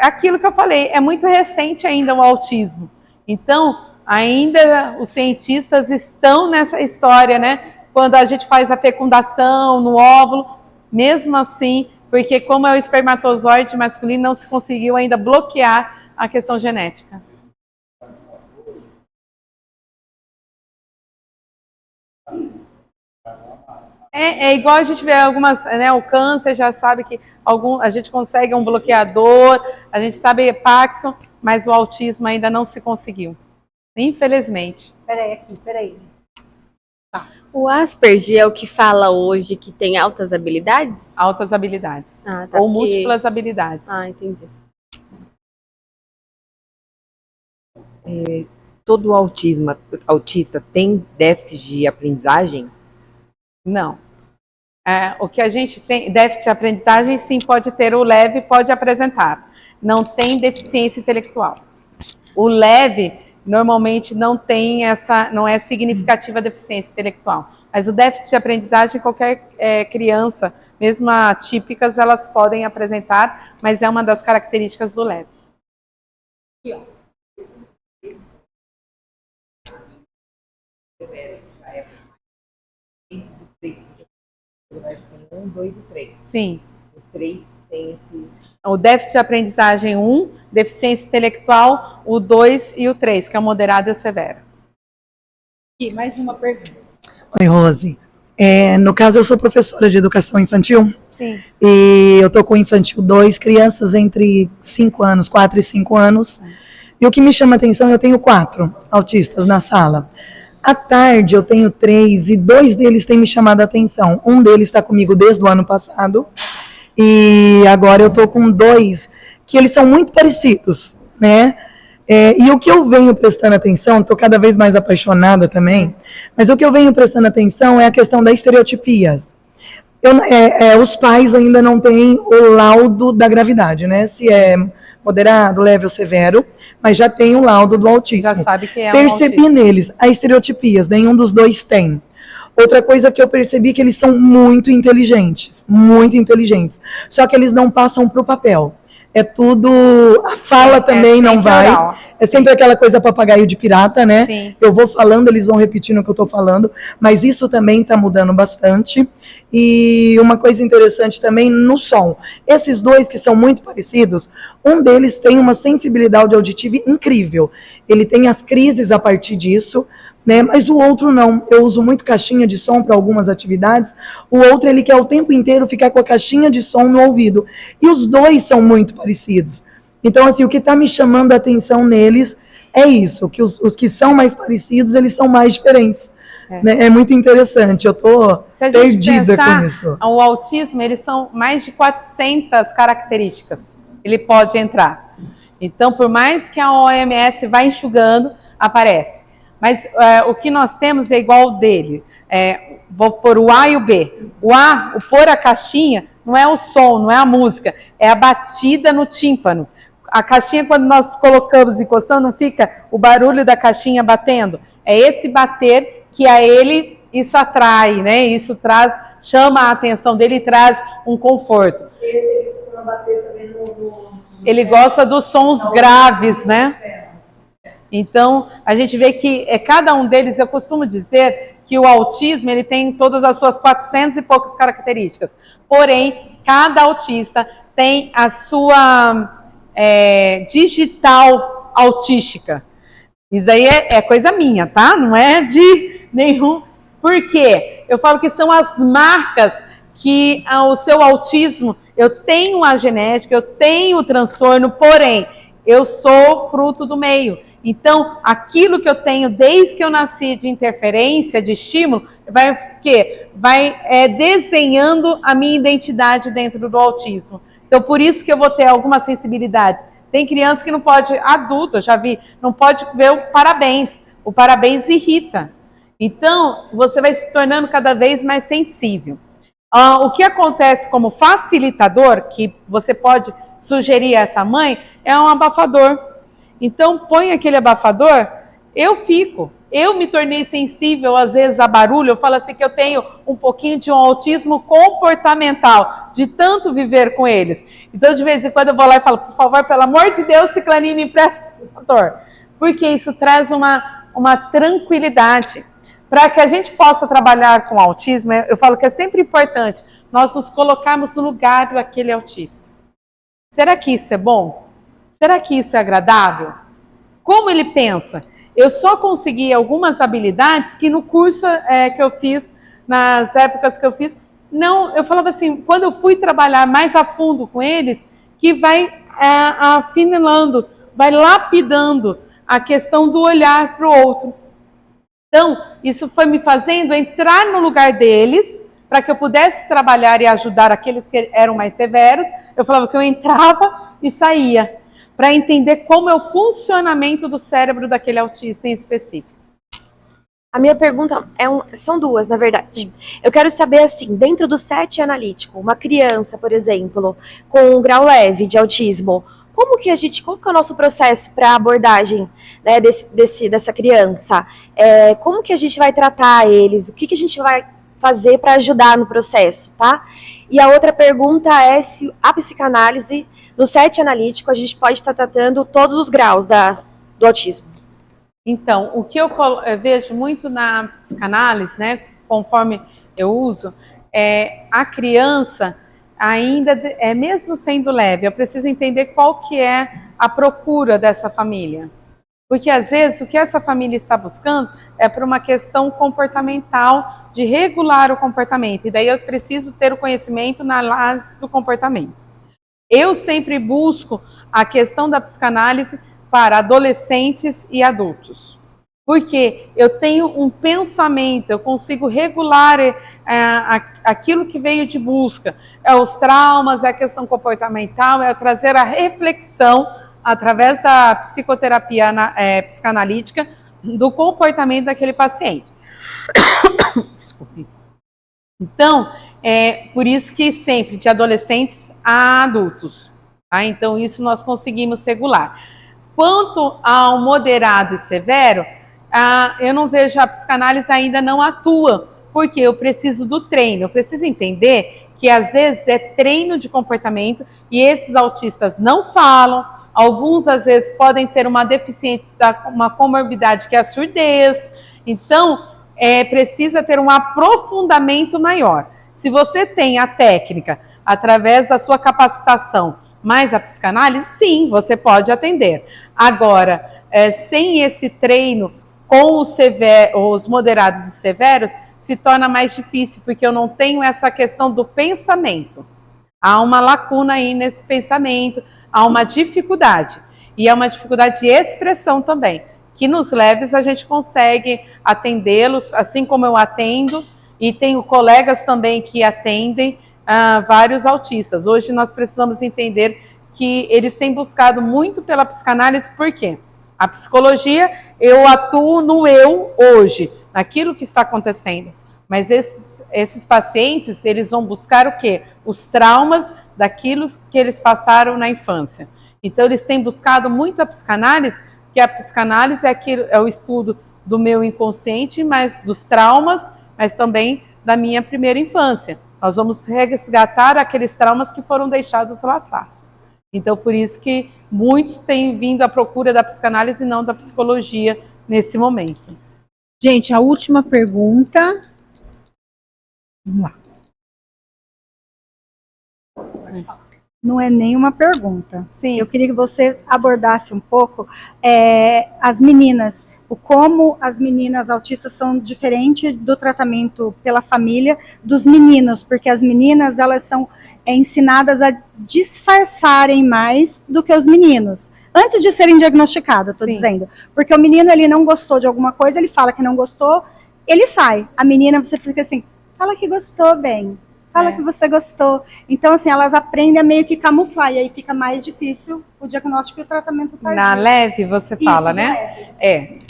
aquilo que eu falei, é muito recente ainda o autismo. Então, ainda os cientistas estão nessa história, né? Quando a gente faz a fecundação no óvulo, mesmo assim, porque como é o espermatozoide masculino, não se conseguiu ainda bloquear a questão genética. É igual a gente vê algumas, né, o câncer já sabe que a gente consegue um bloqueador, a gente sabe Paxson, mas o autismo ainda não se conseguiu, infelizmente. Peraí. Tá. O Asperger é o que fala hoje que tem altas habilidades? Altas habilidades, tá, ou múltiplas habilidades. Entendi. Todo autista tem déficit de aprendizagem? Não. O que a gente tem, déficit de aprendizagem, sim, pode ter. O leve pode apresentar. Não tem deficiência intelectual. O leve, normalmente, não tem não é significativa deficiência intelectual. Mas o déficit de aprendizagem, qualquer criança, mesmo atípicas, elas podem apresentar, mas é uma das características do leve. Aqui, ó. 1, 2 e 3. Sim. Os 3 têm esse... O déficit de aprendizagem 1, deficiência intelectual, o 2 e o 3, que é o moderado e o severo. E mais uma pergunta. Oi, Rose. No caso, eu sou professora de educação infantil. Sim. E eu tô com infantil 2, crianças entre 4 e 5 anos. E o que me chama a atenção, eu tenho 4 autistas na sala. À tarde eu tenho 3 e 2 deles têm me chamado a atenção. Um deles está comigo desde o ano passado e agora eu estou com 2 que eles são muito parecidos, né? E o que eu venho prestando atenção, estou cada vez mais apaixonada também, mas o que eu venho prestando atenção é a questão das estereotipias. Os pais ainda não têm o laudo da gravidade, né? Se é moderado, leve ou severo, mas já tem o laudo do autismo. Já sabe que é um Percebi autismo. neles as estereotipias, nenhum dos dois tem. Outra coisa que eu percebi é que eles são muito inteligentes, só que eles não passam para o papel. É tudo, a fala também não vai. Oral. É sempre aquela coisa papagaio de pirata, né? Sim. Eu vou falando, eles vão repetindo o que eu estou falando, mas isso também está mudando bastante. E uma coisa interessante também no som. Esses dois que são muito parecidos, um deles tem uma sensibilidade auditiva incrível. Ele tem as crises a partir disso, né? Mas o outro não. Eu uso muito caixinha de som para algumas atividades. O outro, ele quer o tempo inteiro ficar com a caixinha de som no ouvido. E os dois são muito parecidos. Então, assim, o que está me chamando a atenção neles é isso, que os que são mais parecidos, eles são mais diferentes. É muito interessante, eu estou perdida com isso. O autismo, eles são mais de 400 características. Ele pode entrar. Então, por mais que a OMS vá enxugando, aparece. Mas o que nós temos é igual o dele. Vou pôr o A e o B. O A, o pôr a caixinha, não é o som, não é a música, é a batida no tímpano. A caixinha, quando nós colocamos encostando, não fica o barulho da caixinha batendo. É esse bater que a ele isso atrai, né? Isso chama a atenção dele e traz um conforto. Esse ele costuma bater também Ele gosta dos sons graves, né? Então, a gente vê que cada um deles, eu costumo dizer que o autismo, ele tem todas as suas 400 e poucas características. Porém, cada autista tem a sua digital autística. Isso aí é coisa minha, tá? Não é de nenhum. Por quê? Eu falo que são as marcas que o seu autismo, eu tenho a genética, eu tenho o transtorno, porém, eu sou fruto do meio. Então, aquilo que eu tenho desde que eu nasci de interferência, de estímulo, vai desenhando a minha identidade dentro do autismo. Então, por isso que eu vou ter algumas sensibilidades. Tem criança que não pode, adulto, eu já vi, não pode ver o parabéns. O parabéns irrita. Então, você vai se tornando cada vez mais sensível. O que acontece como facilitador, que você pode sugerir a essa mãe, é um abafador. Então, põe aquele abafador, eu me tornei sensível às vezes a barulho, eu falo assim que eu tenho um pouquinho de um autismo comportamental, de tanto viver com eles. Então, de vez em quando eu vou lá e falo, por favor, pelo amor de Deus, Ciclaninha, me empresta esse abafador. Porque isso traz uma tranquilidade. Para que a gente possa trabalhar com autismo, eu falo que é sempre importante nós nos colocarmos no lugar daquele autista. Será que isso é bom? Será que isso é agradável? Como ele pensa? Eu só consegui algumas habilidades que no curso que eu fiz, nas épocas que eu fiz, não, eu falava assim, quando eu fui trabalhar mais a fundo com eles, que vai afinilando, vai lapidando a questão do olhar para o outro. Então, isso foi me fazendo entrar no lugar deles, para que eu pudesse trabalhar e ajudar aqueles que eram mais severos. Eu falava que eu entrava e saía, para entender como é o funcionamento do cérebro daquele autista em específico. A minha pergunta são duas, na verdade. Sim. Eu quero saber, assim, dentro do SET analítico, uma criança, por exemplo, com um grau leve de autismo, qual que é o nosso processo para abordagem, né, dessa criança? Como que a gente vai tratar eles? O que a gente vai fazer para ajudar no processo, tá? E a outra pergunta é se a psicanálise, no SET analítico, a gente pode estar tratando todos os graus do autismo. Então, o que eu vejo muito na psicanálise, né, conforme eu uso, a criança ainda, mesmo sendo leve, eu preciso entender qual que é a procura dessa família. Porque, às vezes, o que essa família está buscando é por uma questão comportamental, de regular o comportamento. E daí eu preciso ter o conhecimento na análise do comportamento. Eu sempre busco a questão da psicanálise para adolescentes e adultos. Porque eu tenho um pensamento, eu consigo regular aquilo que veio de busca. Os traumas, a questão comportamental, trazer a reflexão através da psicoterapia psicanalítica do comportamento daquele paciente. Desculpe. Então, é por isso que sempre, de adolescentes a adultos. Tá? Então, isso nós conseguimos regular. Quanto ao moderado e severo, eu não vejo, a psicanálise ainda não atua, porque eu preciso do treino, eu preciso entender que às vezes é treino de comportamento e esses autistas não falam, alguns às vezes podem ter uma deficiência, uma comorbidade que é a surdez, então precisa ter um aprofundamento maior. Se você tem a técnica através da sua capacitação, mais a psicanálise, sim, você pode atender. Agora, sem esse treino com os moderados e severos, se torna mais difícil, porque eu não tenho essa questão do pensamento. Há uma lacuna aí nesse pensamento, há uma dificuldade. E é uma dificuldade de expressão também, que nos leves a gente consegue atendê-los, assim como eu atendo, e tenho colegas também que atendem vários autistas. Hoje nós precisamos entender que eles têm buscado muito pela psicanálise, por quê? A psicologia, eu atuo no eu hoje, naquilo que está acontecendo. Mas esses pacientes, eles vão buscar o quê? Os traumas daquilo que eles passaram na infância. Então, eles têm buscado muito a psicanálise, porque a psicanálise é o estudo do meu inconsciente, mas dos traumas, mas também da minha primeira infância. Nós vamos resgatar aqueles traumas que foram deixados lá atrás. Então, por isso que muitos têm vindo à procura da psicanálise e não da psicologia nesse momento. Gente, a última pergunta. Vamos lá. Não é nenhuma pergunta. Sim. Eu queria que você abordasse um pouco as meninas, como as meninas autistas são diferentes do tratamento pela família dos meninos, porque as meninas elas são ensinadas a disfarçarem mais do que os meninos. Antes de serem diagnosticadas, estou dizendo. Porque o menino, ele não gostou de alguma coisa, ele fala que não gostou, ele sai. A menina, você fica assim, fala que gostou, bem. Fala que você gostou. Então, assim, elas aprendem a meio que camuflar, e aí fica mais difícil o diagnóstico e o tratamento tardio. Na leve, você fala, né?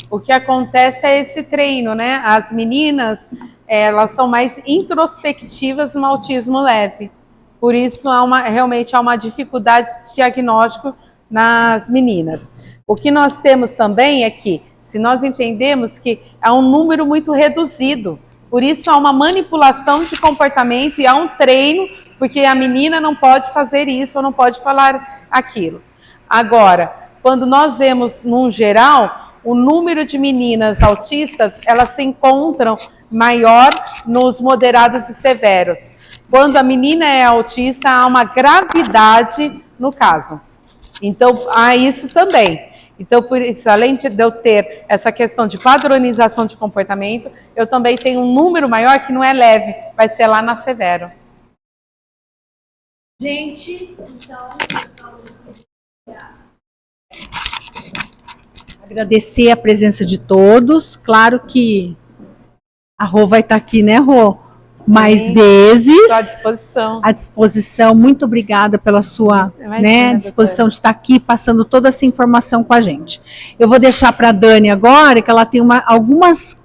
O que acontece é esse treino, né? As meninas, elas são mais introspectivas no autismo leve. Por isso, realmente há uma dificuldade de diagnóstico nas meninas. O que nós temos também é que, se nós entendemos que é um número muito reduzido, por isso há uma manipulação de comportamento e há um treino, porque a menina não pode fazer isso ou não pode falar aquilo. Agora, quando nós vemos, num geral, o número de meninas autistas, elas se encontram maior nos moderados e severos. Quando a menina é autista, há uma gravidade no caso. Então, há isso também. Então, por isso, além de eu ter essa questão de padronização de comportamento, eu também tenho um número maior que não é leve, vai ser lá na severo. Gente, então, agradecer a presença de todos. Claro que a Rô vai estar aqui, né, Rô? Mais vezes. Estou à disposição. À disposição. Muito obrigada pela sua disposição de estar aqui passando toda essa informação com a gente. Eu vou deixar para a Dani agora, que ela tem algumas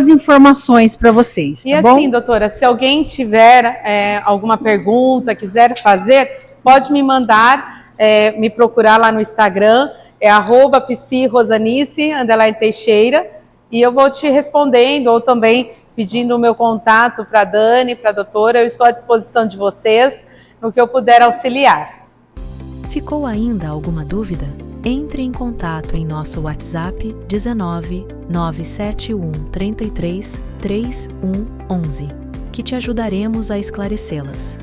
informações para vocês. Tá bom? Assim, doutora, se alguém tiver alguma pergunta, quiser fazer, pode me mandar, me procurar lá no Instagram, @psirosanice_Teixeira, e eu vou te respondendo, ou também pedindo o meu contato para a Dani, para a doutora. Eu estou à disposição de vocês no que eu puder auxiliar. Ficou ainda alguma dúvida? Entre em contato em nosso WhatsApp 19 971 33 3111, que te ajudaremos a esclarecê-las.